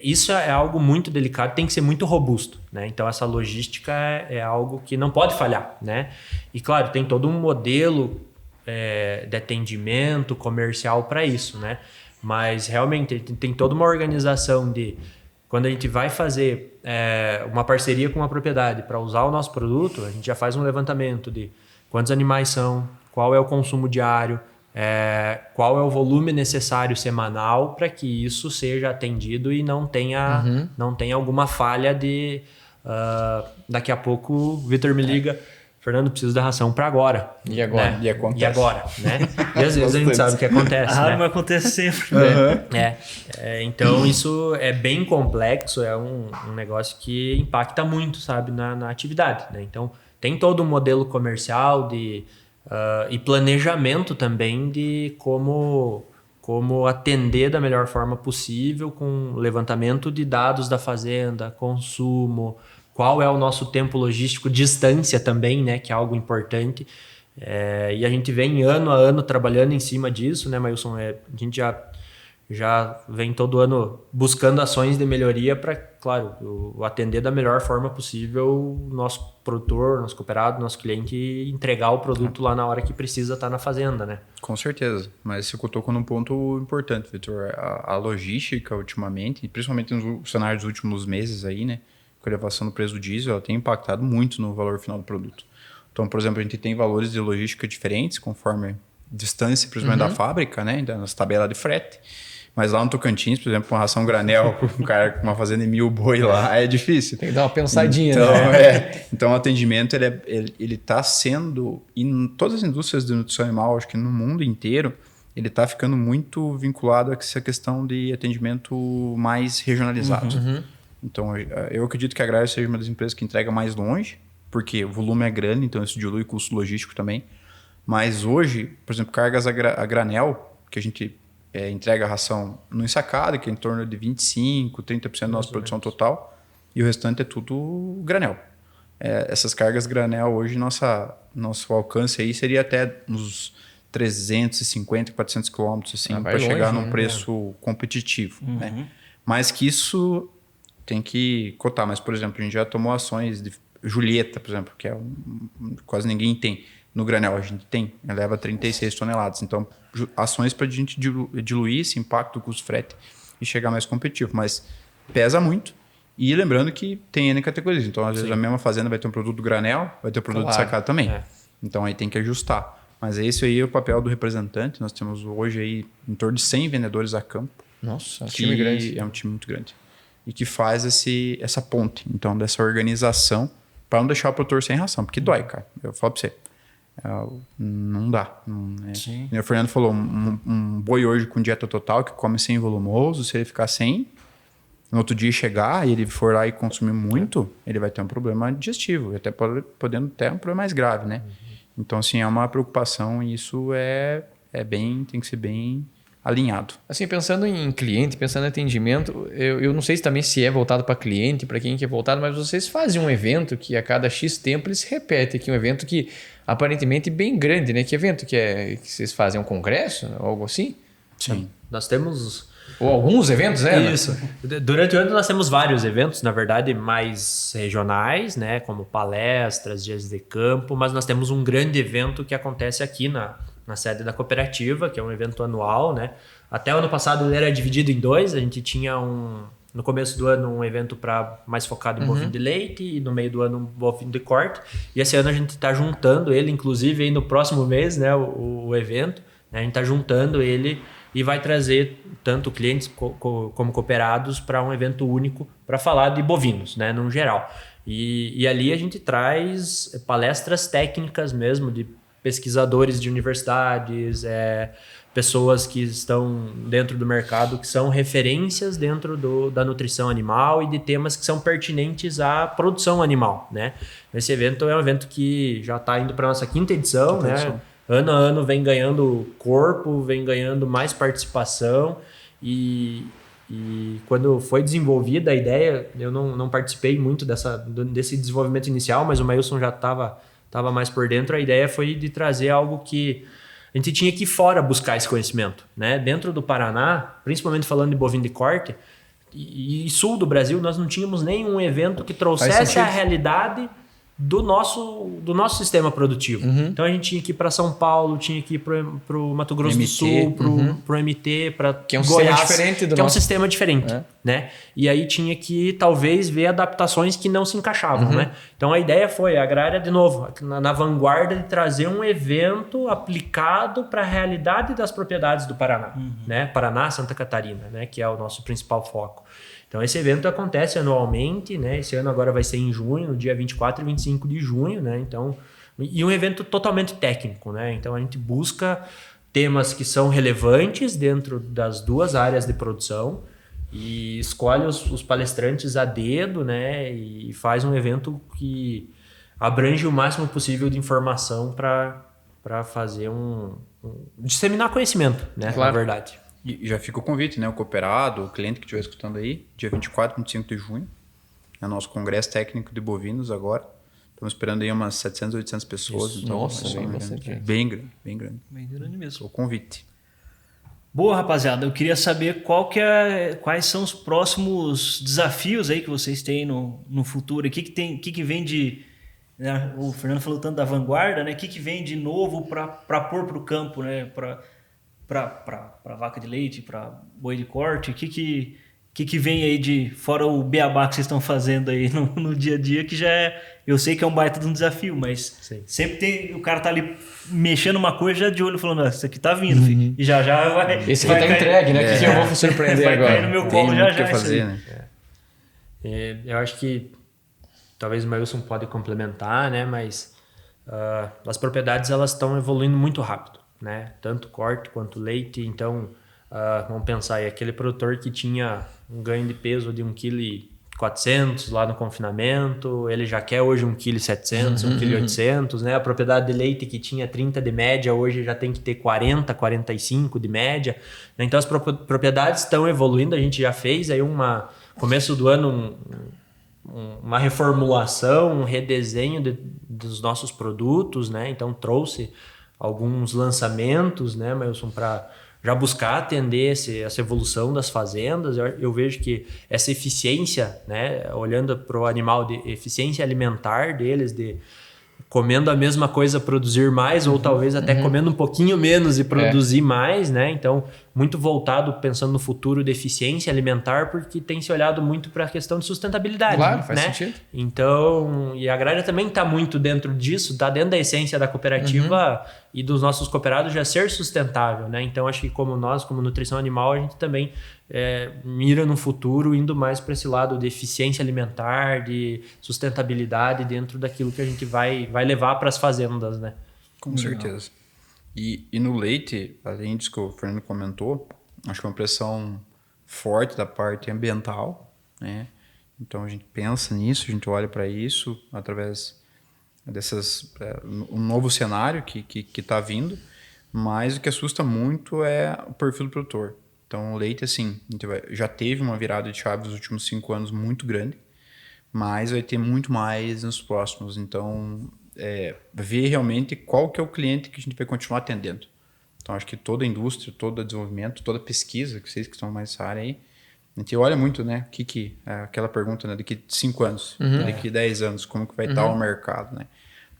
isso é algo muito delicado, tem que ser muito robusto, né? Então, essa logística é algo que não pode falhar, né? E, claro, tem todo um modelo de atendimento comercial para isso, né? Mas, realmente, tem toda uma organização de... Quando a gente vai fazer uma parceria com uma propriedade para usar o nosso produto, a gente já faz um levantamento de quantos animais são, qual é o consumo diário, qual é o volume necessário semanal para que isso seja atendido e não tenha alguma falha de... daqui a pouco o Vitor me liga, Fernando, preciso da ração para agora. E agora? Né? E acontece. E agora, né? E às vezes a gente sabe o que acontece, né? Mas acontece sempre. Então isso é bem complexo, é um negócio que impacta muito, sabe, na atividade, né? Então tem todo um modelo comercial e planejamento também de como atender da melhor forma possível, com levantamento de dados da fazenda, consumo, qual é o nosso tempo logístico, distância também, né, que é algo importante. E a gente vem ano a ano trabalhando em cima disso, né, Mailson? A gente já vem todo ano buscando ações de melhoria para, claro, atender da melhor forma possível o nosso produtor, nosso cooperado, nosso cliente e entregar o produto lá na hora que precisa estar na fazenda, né? Com certeza, mas você tocou num ponto importante, Vitor. A logística, ultimamente, principalmente no cenário dos últimos meses aí, né, com a elevação do preço do diesel, ela tem impactado muito no valor final do produto. Então, por exemplo, a gente tem valores de logística diferentes conforme distância, principalmente da fábrica, né, nas tabelas de frete. Mas lá no Tocantins, por exemplo, uma ração granel, um cara com uma fazenda de 1000 boi lá, é difícil. Tem que dar uma pensadinha, então, né? Então, o atendimento, ele está sendo, em todas as indústrias de nutrição animal, acho que no mundo inteiro, ele está ficando muito vinculado a essa questão de atendimento mais regionalizado. Então, eu acredito que a Agrária seja uma das empresas que entrega mais longe, porque o volume é grande, então isso dilui o custo logístico também. Mas hoje, por exemplo, cargas a granel, que a gente entrega a ração no ensacado, que é em torno de 25%, 30% da nossa produção total, e o restante é tudo granel. Essas cargas granel hoje, nosso alcance aí seria até uns 350, 400 quilômetros, assim, para chegar num preço competitivo. Né? Mas que isso tem que cotar. Mas, por exemplo, a gente já tomou ações de Julieta, por exemplo, que quase ninguém tem. No granel a gente tem, eleva 36 toneladas. Então, ações para a gente diluir esse impacto do custo frete e chegar mais competitivo. Mas pesa muito. E lembrando que tem N categorias. Então, às vezes, a mesma fazenda vai ter um produto granel, vai ter um produto sacado também. Então, aí tem que ajustar. Mas esse aí é o papel do representante. Nós temos hoje aí em torno de 100 vendedores a campo. Nossa, é um time grande. É um time muito grande. E que faz essa ponte, então, dessa organização para não deixar o produtor sem ração. Porque dói, cara. Eu falo para você. Não dá. O Fernando falou, um boi hoje com dieta total que come sem volumoso, se ele ficar sem, no outro dia chegar e ele for lá e consumir muito, ele vai ter um problema digestivo, até podendo ter um problema mais grave, né? Então, assim, é uma preocupação e isso tem que ser bem alinhado. Assim, pensando em cliente, pensando em atendimento, eu não sei também se é voltado para cliente, para quem que é voltado, mas vocês fazem um evento que a cada X tempo eles repetem aqui, um evento que aparentemente bem grande, né? Que evento que vocês fazem? Um congresso? Algo assim? Sim. Nós temos... Ou alguns eventos, né? Isso. Durante o ano nós temos vários eventos, na verdade, mais regionais, né? Como palestras, dias de campo, mas nós temos um grande evento que acontece aqui na sede da cooperativa, que é um evento anual, né? Até o ano passado ele era dividido em dois, a gente tinha no começo do ano um evento mais focado em bovino de leite e no meio do ano um bovino de corte, e esse ano a gente está juntando ele, inclusive aí no próximo mês, né, o evento, né, a gente está juntando ele e vai trazer tanto clientes como cooperados para um evento único para falar de bovinos, né, no geral. E ali a gente traz palestras técnicas mesmo de pesquisadores de universidades, pessoas que estão dentro do mercado, que são referências dentro da nutrição animal e de temas que são pertinentes à produção animal, né? Esse evento é um evento que já está indo para a nossa 5ª edição, né? Ano a ano vem ganhando corpo, vem ganhando mais participação e quando foi desenvolvida a ideia, eu não participei muito desse desenvolvimento inicial, mas o Mailson já estava mais por dentro. A ideia foi de trazer algo que a gente tinha que ir fora buscar esse conhecimento, né? Dentro do Paraná, principalmente falando de bovino de corte e sul do Brasil, nós não tínhamos nenhum evento que trouxesse a realidade do nosso sistema produtivo. Então a gente tinha que ir para São Paulo, tinha que ir para o Mato Grosso do Sul, para o MT, para que é um Goiás, sistema diferente do que é um nosso. sistema diferente, né? E aí tinha que talvez ver adaptações que não se encaixavam, né? Então a ideia foi a Agrária de novo na vanguarda de trazer um evento aplicado para a realidade das propriedades do Paraná, né? Paraná, Santa Catarina, né? Que é o nosso principal foco. Então esse evento acontece anualmente, né? Esse ano agora vai ser em junho, no dia 24 e 25 de junho, né? Então, e um evento totalmente técnico, né? Então a gente busca temas que são relevantes dentro das 2 áreas de produção e escolhe os palestrantes a dedo, né? E faz um evento que abrange o máximo possível de informação para fazer disseminar conhecimento, né? Claro. Na verdade. E já fica o convite, né? O cooperado, o cliente que estiver escutando aí, dia 24 e 25 de junho, é o nosso congresso técnico de bovinos agora. Estamos esperando aí umas 700, 800 pessoas. Isso. Então, Nossa, é bastante gente. bem grande, bem grande. Bem grande mesmo. O convite. Boa, rapaziada. Eu queria saber quais são os próximos desafios aí que vocês têm no futuro. O que vem de... Né? O Fernando falou tanto da vanguarda, né? O que vem de novo para pôr para o campo, né? Para vaca de leite, para boi de corte? O que vem aí de... Fora o beabá que vocês estão fazendo aí no dia a dia, que já é... Eu sei que é um baita de um desafio, mas Sim. sempre tem... O cara tá ali mexendo uma coisa já de olho, falando, isso aqui tá vindo, filho. E já vai... Esse aqui tá entregue, né? Que eu vou surpreender vai agora. cair no meu Tem colo muito já o que já. fazer, isso aí. né? Eu acho que talvez o Mailson pode complementar, né? Mas as propriedades elas estão evoluindo muito rápido, né? Tanto corte quanto leite. Então, vamos pensar aí, aquele produtor que tinha um ganho de peso de 1,4 kg lá no confinamento, ele já quer hoje 1,7 kg, 1,8 kg, né? A propriedade de leite que tinha 30 de média, hoje já tem que ter 40, 45 de média. Então, as propriedades estão evoluindo. A gente já fez aí começo do ano uma reformulação, um redesenho dos nossos produtos, né? Então trouxe alguns lançamentos, né, Mailson, para já buscar atender essa evolução das fazendas. Eu vejo que essa eficiência, né, olhando para o animal, de eficiência alimentar deles, de comendo a mesma coisa produzir mais, ou talvez até comendo um pouquinho menos e produzir mais, né? Então, muito voltado pensando no futuro de eficiência alimentar, porque tem se olhado muito para a questão de sustentabilidade. Claro, faz né? sentido. Então, e a Agrária também está muito dentro disso, está dentro da essência da cooperativa e dos nossos cooperados já ser sustentável, né? Então, acho que como nós, como nutrição animal, a gente também mira no futuro indo mais para esse lado de eficiência alimentar, de sustentabilidade dentro daquilo que a gente vai levar para as fazendas, né? Com certeza. E no leite, além disso que o Fernando comentou, acho que é uma pressão forte da parte ambiental, né? Então a gente pensa nisso, a gente olha para isso através um novo cenário que está vindo, mas o que assusta muito é o perfil do produtor. Então o leite, assim, a gente já teve uma virada de chave nos últimos 5 anos muito grande, mas vai ter muito mais nos próximos. Então, ver realmente qual que é o cliente que a gente vai continuar atendendo. Então, acho que toda a indústria, todo o desenvolvimento, toda a pesquisa, que vocês que estão mais nessa área aí, a gente olha muito, né? Aquela pergunta, né? Daqui 5 anos, daqui 10 anos, como que vai estar o mercado, né?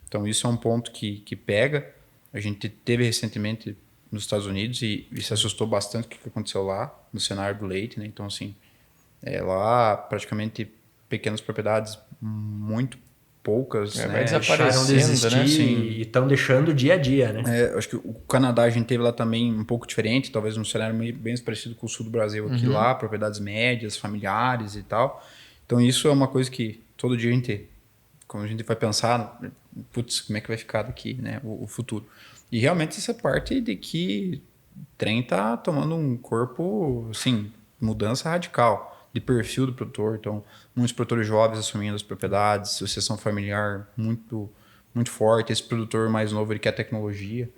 Então, isso é um ponto que pega. A gente teve recentemente nos Estados Unidos e se assustou bastante com o que aconteceu lá, no cenário do leite, né? Então, assim, lá praticamente pequenas propriedades, muito poucas, né? Vai Deixaram de existir, né? E estão deixando dia a dia, né? Acho que o Canadá a gente teve lá também um pouco diferente, talvez um cenário bem parecido com o sul do Brasil aqui lá, propriedades médias, familiares e tal. Então isso é uma coisa que todo dia quando a gente vai pensar, putz, como é que vai ficar daqui, né? O futuro. E realmente essa parte de que trem tá tomando um corpo, assim, mudança radical de perfil do produtor. Então, muitos produtores jovens assumindo as propriedades, sucessão familiar muito forte. Esse produtor mais novo, ele quer tecnologia.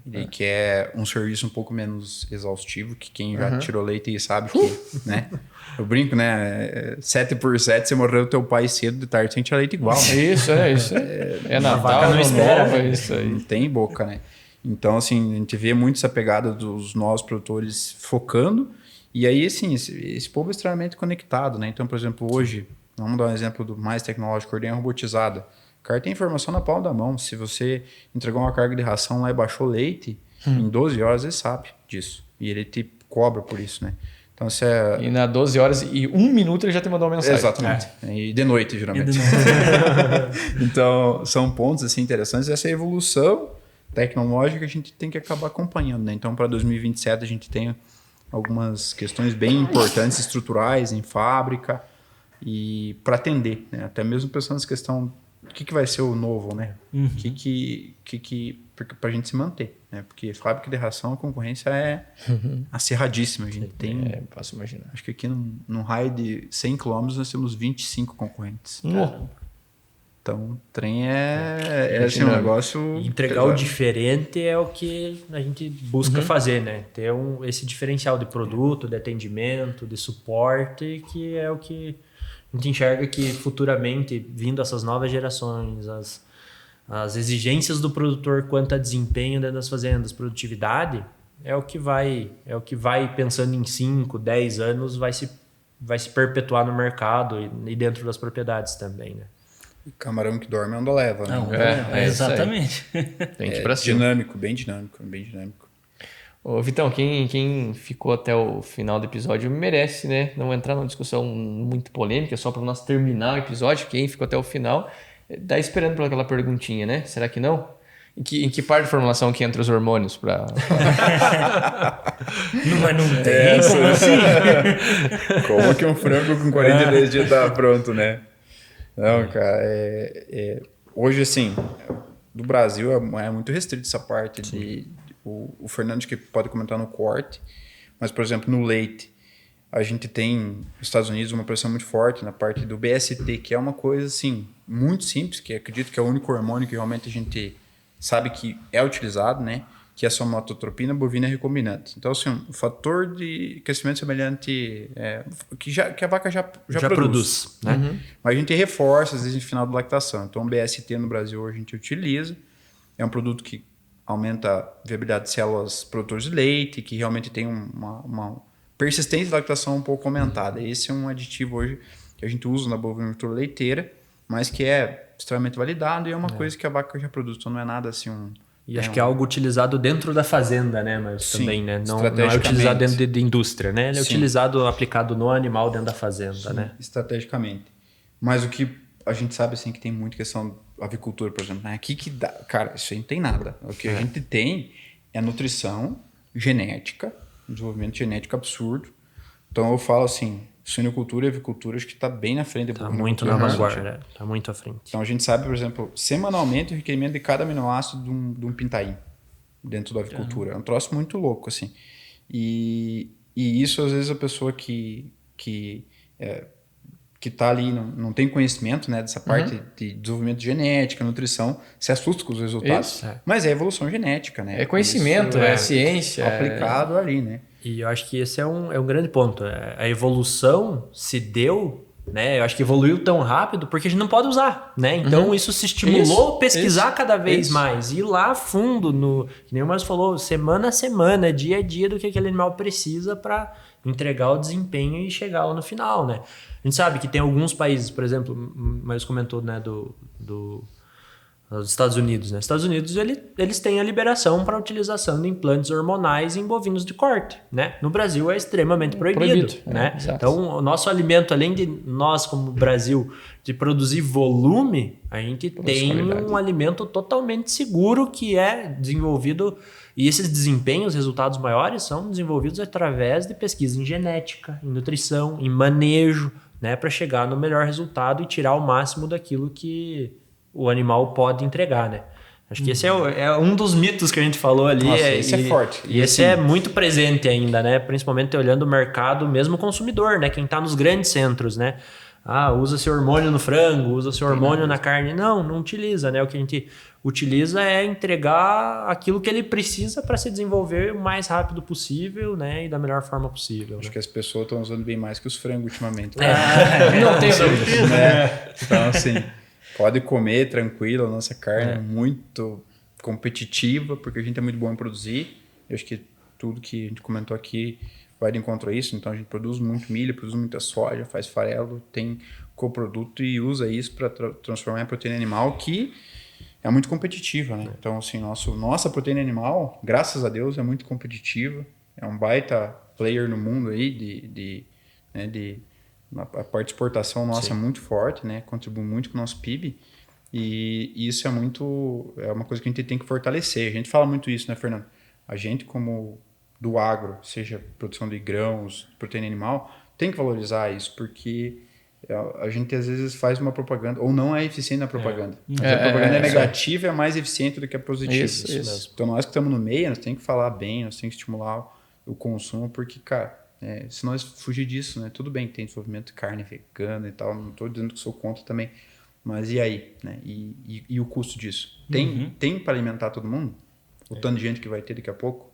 Ele quer um serviço um pouco menos exaustivo, que quem já tirou leite e sabe que, né? Eu brinco, né? 7x7, você morreu teu pai cedo, de tarde você tinha leite igual. Né? Isso. É Natal, vaca não espera, Nova, né? isso aí. Não tem boca, né? Então, assim, a gente vê muito essa pegada dos novos produtores focando. E aí, assim, esse povo é extremamente conectado, né? Então, por exemplo, hoje, vamos dar um exemplo do mais tecnológico, ordenha robotizada. O cara tem informação na palma da mão. Se você entregou uma carga de ração lá e baixou leite, em 12 horas ele sabe disso. E ele te cobra por isso, né? Então, isso é... E na 12 horas e 1 minuto ele já te mandou uma mensagem. Exatamente. E de noite, geralmente. Então, são pontos assim, interessantes. Essa evolução tecnológica a gente tem que acabar acompanhando, né? Então, para 2027, a gente tem algumas questões bem importantes, estruturais, em fábrica, e para atender, né? Até mesmo pensando nessa questão, o que vai ser o novo, né? Para a gente se manter, né? Porque fábrica de ração, a concorrência é acirradíssima. A gente tem... posso imaginar. Acho que aqui num raio de 100 km nós temos 25 concorrentes. Então, o trem é assim, um negócio... Entregar o diferente é o que a gente busca fazer, né? Ter esse diferencial de produto, de atendimento, de suporte, que é o que a gente enxerga que futuramente, vindo essas novas gerações, as exigências do produtor quanto a desempenho dentro das fazendas, produtividade, é o que vai pensando em 5, 10 anos, vai se perpetuar no mercado e dentro das propriedades também, né? Camarão que dorme onda leva, né? Não, exatamente. Tem que ir pra cima. Dinâmico, bem dinâmico. Ô, Vitão, quem ficou até o final do episódio merece, né? Não entrar numa discussão muito polêmica, só para nós terminar o episódio. Quem ficou até o final, tá esperando por aquela perguntinha, né? Será que não? Em que parte da formulação que entra os hormônios para... Mas não tem, como assim? Como que um frango com 42 dias tá pronto, né? Não, cara, hoje, assim, do Brasil é muito restrito essa parte o Fernando que pode comentar no corte, mas, por exemplo, no leite, a gente tem, nos Estados Unidos, uma pressão muito forte na parte do BST, que é uma coisa, assim, muito simples, que acredito que é o único hormônio que realmente a gente sabe que é utilizado, né? Que é a somatotropina bovina recombinante. Então, assim, um fator de crescimento semelhante que a vaca já produz, né? Mas a gente reforça, às vezes, no final da lactação. Então, o BST no Brasil hoje a gente utiliza. É um produto que aumenta a viabilidade de células produtoras de leite, que realmente tem uma persistência de lactação um pouco aumentada. Esse é um aditivo hoje que a gente usa na bovinocultura leiteira, mas que é extremamente validado e é uma coisa que a vaca já produz. Então, não é nada assim E acho que é algo utilizado dentro da fazenda, né? Mas Sim, também, né? Não é utilizado dentro de indústria, né? Ele é utilizado, aplicado no animal dentro da fazenda, né? Estrategicamente. Mas o que a gente sabe, assim, que tem muita questão da avicultura, por exemplo. Aqui que dá... Cara, isso aí não tem nada. O que a gente tem é nutrição, genética, desenvolvimento genético absurdo. Então, eu falo assim, suinocultura e avicultura acho que está bem na frente. Está muito na vanguarda, está muito à frente. Então, a gente sabe, por exemplo, semanalmente o requerimento de cada aminoácido de um pintaim dentro da avicultura. É um troço muito louco, assim. E isso, às vezes, a pessoa que está ali, não tem conhecimento, né, dessa parte de desenvolvimento de genética, nutrição, se assusta com os resultados. Mas é evolução genética, né? É conhecimento, é ciência. Aplicado ali, né? E eu acho que esse é um grande ponto. A evolução se deu, né? Eu acho que evoluiu tão rápido porque a gente não pode usar, né? Então isso se estimulou a pesquisar cada vez mais. Ir lá a fundo, que nem o Marcos falou, semana a semana, dia a dia do que aquele animal precisa para entregar o desempenho e chegar lá no final, né? A gente sabe que tem alguns países, por exemplo, o Marcos comentou, né, dos Estados Unidos, né? Estados Unidos, eles têm a liberação para a utilização de implantes hormonais em bovinos de corte, né? No Brasil é extremamente proibido, né? Então, o nosso alimento, além de nós, como Brasil, de produzir volume, a gente tem um alimento totalmente seguro que é desenvolvido, e esses desempenhos, resultados maiores, são desenvolvidos através de pesquisa em genética, em nutrição, em manejo, né? Para chegar no melhor resultado e tirar o máximo daquilo que o animal pode entregar, né? Acho que esse é um dos mitos que a gente falou ali. Nossa, esse é forte. E esse é muito presente ainda, né? Principalmente olhando o mercado, mesmo consumidor, né? Quem está nos grandes centros, né? Usa-se hormônio no frango, usa-se hormônio na carne. Não utiliza, né? O que a gente utiliza é entregar aquilo que ele precisa para se desenvolver o mais rápido possível, né? E da melhor forma possível. Acho que as pessoas estão usando bem mais que os frangos ultimamente. Não tenho dúvida. Então, assim, pode comer tranquilo, a nossa carne é muito competitiva, porque a gente é muito bom em produzir. Eu acho que tudo que a gente comentou aqui vai de encontro a isso. Então, a gente produz muito milho, produz muita soja, faz farelo, tem coproduto e usa isso para transformar em proteína animal, que é muito competitiva, né? Então, assim, nossa proteína animal, graças a Deus, é muito competitiva. É um baita player no mundo aí a parte de exportação nossa é muito forte, né? Contribui muito com o nosso PIB. E isso é uma coisa que a gente tem que fortalecer. A gente fala muito isso, né, Fernando? A gente, como do agro, seja produção de grãos, proteína animal, tem que valorizar isso, porque a gente às vezes faz uma propaganda, ou não é eficiente na propaganda. A propaganda negativa é mais eficiente do que a positiva. Isso. Então nós que estamos no meio, nós temos que falar bem, nós temos que estimular o consumo, porque, cara, se nós fugir disso, né? Tudo bem, tem desenvolvimento de carne vegana e tal, não estou dizendo que sou contra também, mas e aí? Né? E o custo disso? Tem para alimentar todo mundo? O tanto de gente que vai ter daqui a pouco?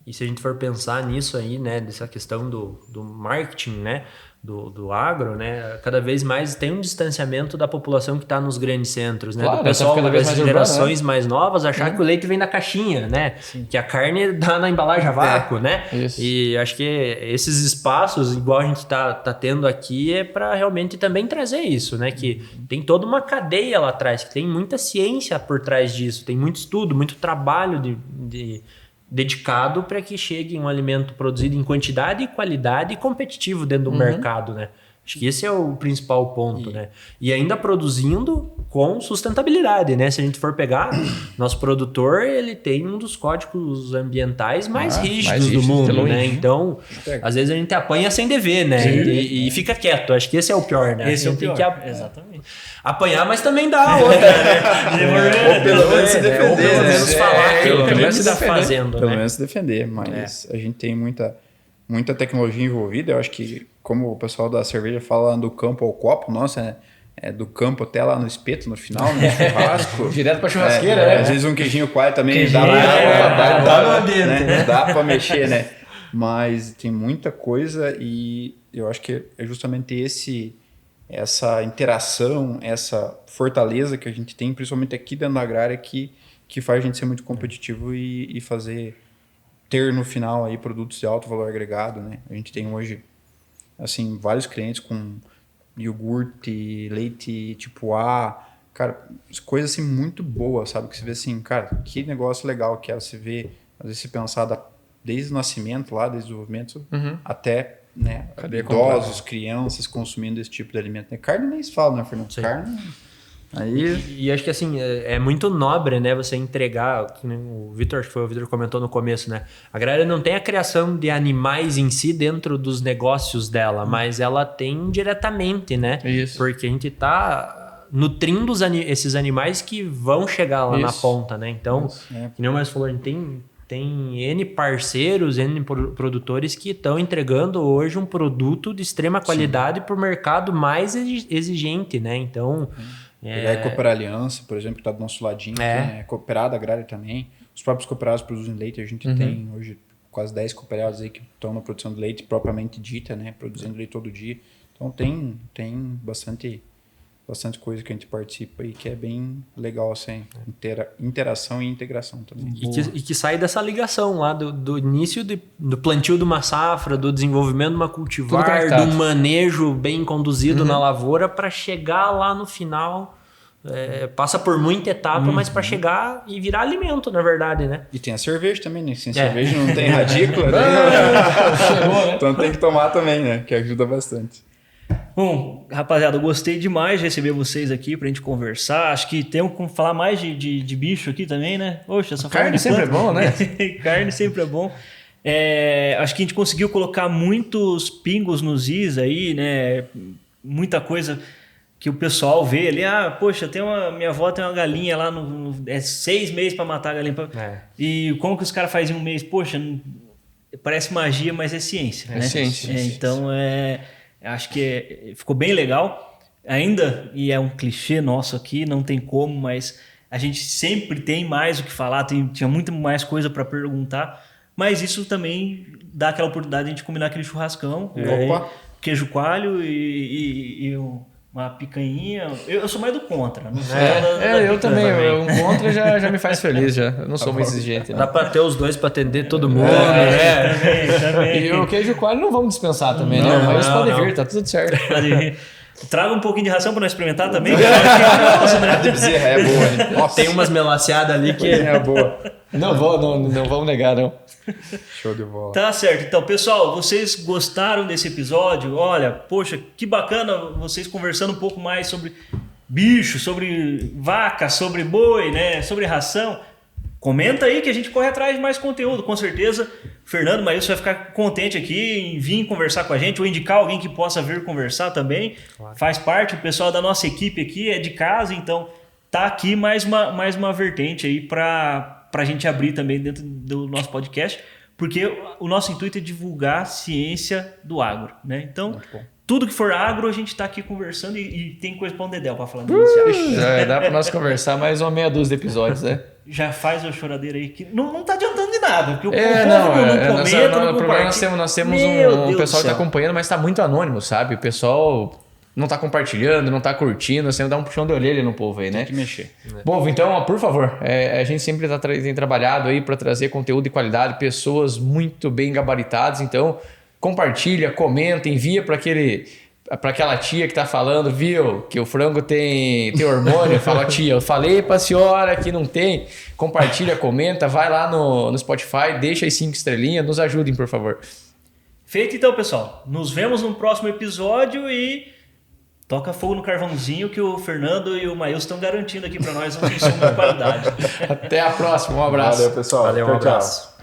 E se a gente for pensar nisso aí, né, dessa questão do marketing, né, do agro, né, cada vez mais tem um distanciamento da população que está nos grandes centros, né, claro, do pessoal das gerações urbana, né? mais novas achar que o leite vem da caixinha, né, que a carne dá na embalagem a vácuo, né, isso. E acho que esses espaços, igual a gente tá tendo aqui, é para realmente também trazer isso, né, que tem toda uma cadeia lá atrás, que tem muita ciência por trás disso, tem muito estudo, muito trabalho dedicado para que chegue um alimento produzido em quantidade e qualidade e competitivo dentro do mercado, né? Acho que esse é o principal ponto, né? E ainda produzindo com sustentabilidade, né? Se a gente for pegar, nosso produtor, ele tem um dos códigos ambientais mais rígidos do mundo, né? Então, às vezes a gente apanha sem dever, né? E fica quieto. Acho que esse é o pior, né? Esse é o pior, exatamente. Apanhar, mas também dá a outra, né? Ou pelo menos se defender. Ou pelo menos falar aquilo que a gente está fazendo, pelo né? menos se defender, mas a gente tem muita tecnologia envolvida. Eu acho que, como o pessoal da cerveja fala do campo ao copo, nossa, é do campo até lá no espeto, no final, no churrasco. Direto pra churrasqueira, né? Às vezes um queijinho coalho também Dá pra mexer, né? Mas tem muita coisa e eu acho que é justamente essa interação, essa fortaleza que a gente tem, principalmente aqui dentro da agrária, que faz a gente ser muito competitivo e ter no final aí produtos de alto valor agregado, né? A gente tem hoje, assim, vários clientes com iogurte, leite tipo A, cara, coisas assim muito boas, sabe? Que você vê assim, cara, que negócio legal que é. Você vê, às vezes, se pensar desde o nascimento lá, desde o desenvolvimento até, né, idosos, crianças consumindo esse tipo de alimento. Né? Carne nem se fala, né, Fernando? Sim. Carne... Aí... E acho que assim, é muito nobre, né, você entregar, que nem o Vitor comentou no começo, né, a agrária não tem a criação de animais em si dentro dos negócios dela, mas ela tem diretamente, né, Isso. porque a gente tá nutrindo esses animais que vão chegar lá na ponta, né, então, que nem o Márcio falou, a gente tem N parceiros, N produtores que estão entregando hoje um produto de extrema qualidade para o mercado mais exigente, né, então... Pegar a Cooper Aliança, por exemplo, que está do nosso ladinho, que é cooperada agrária também. Os próprios cooperados produzem leite. A gente tem hoje quase 10 cooperados aí que estão na produção de leite propriamente dita, né? Produzindo leite todo dia. Então tem bastante coisa que a gente participa e que é bem legal, assim, interação e integração também. E que sai dessa ligação lá do início do plantio de uma safra, do desenvolvimento de uma cultivar, do manejo bem conduzido na lavoura para chegar lá no final. Passa por muita etapa, mas para chegar e virar alimento, na verdade, né? E tem a cerveja também, né? Sem cerveja não tem radícula, né? Então tem que tomar também, né? Que ajuda bastante. Bom, rapaziada, eu gostei demais de receber vocês aqui pra gente conversar. Acho que temos como falar mais de bicho aqui também, né? Poxa, essa carne sempre é bom, né? Carne sempre é bom. Acho que a gente conseguiu colocar muitos pingos nos is aí, né? Muita coisa que o pessoal vê ali, poxa, minha avó tem uma galinha lá, é 6 meses para matar a galinha. E como que os caras fazem em um mês? Poxa, parece magia, mas é ciência. É ciência. Então, acho que ficou bem legal. Ainda, e é um clichê nosso aqui, não tem como, mas a gente sempre tem mais o que falar, tinha muito mais coisa para perguntar, mas isso também dá aquela oportunidade de a gente combinar aquele churrascão, queijo coalho e uma picanha. Eu sou mais do contra. Não sou eu também. Um contra já me faz feliz. Já. Eu não sou muito exigente. Dá para ter os dois para atender todo mundo. Também. E o queijo coalho não vamos dispensar também, né? Mas pode vir, tá tudo certo. Pode vir. Traga um pouquinho de ração para nós experimentar também. A de bezerra é boa, né? Nossa. Tem umas melaceadas ali que é boa. Não vamos negar, não. Show de bola. Tá certo. Então, pessoal, vocês gostaram desse episódio? Olha, poxa, que bacana vocês conversando um pouco mais sobre bicho, sobre vaca, sobre boi, né? Sobre ração. Comenta aí que a gente corre atrás de mais conteúdo. Com certeza, Fernando Maílson vai ficar contente aqui em vir conversar com a gente ou indicar alguém que possa vir conversar também. Claro. Faz parte, o pessoal da nossa equipe aqui é de casa, então tá aqui mais uma vertente aí para a gente abrir também dentro do nosso podcast, porque o nosso intuito é divulgar a ciência do agro, né? Então, tudo que for agro, a gente está aqui conversando e tem coisa para um dedéu para falar do já dá para nós conversar mais uma meia dúzia de episódios, né? Já faz a choradeira aí que não tá adiantando de nada, porque o povo não comenta, não compartilha. Nós temos um pessoal que está acompanhando, mas está muito anônimo, sabe? O pessoal não tá compartilhando, não tá curtindo, você dá um puxão de orelha no povo aí, né? Tem que mexer. Bom, então, por favor, a gente sempre tem trabalhado aí para trazer conteúdo de qualidade, pessoas muito bem gabaritadas, então compartilha, comenta, envia para aquela tia que tá falando, viu, que o frango tem hormônio, fala, tia, eu falei pra senhora que não tem, compartilha, comenta, vai lá no Spotify, deixa as 5 estrelinhas, nos ajudem, por favor. Feito então, pessoal, nos vemos no próximo episódio e toca fogo no carvãozinho que o Fernando e o Maílson estão garantindo aqui para nós uma solução de qualidade. Até a próxima, um abraço. Valeu, pessoal. Valeu, um abraço.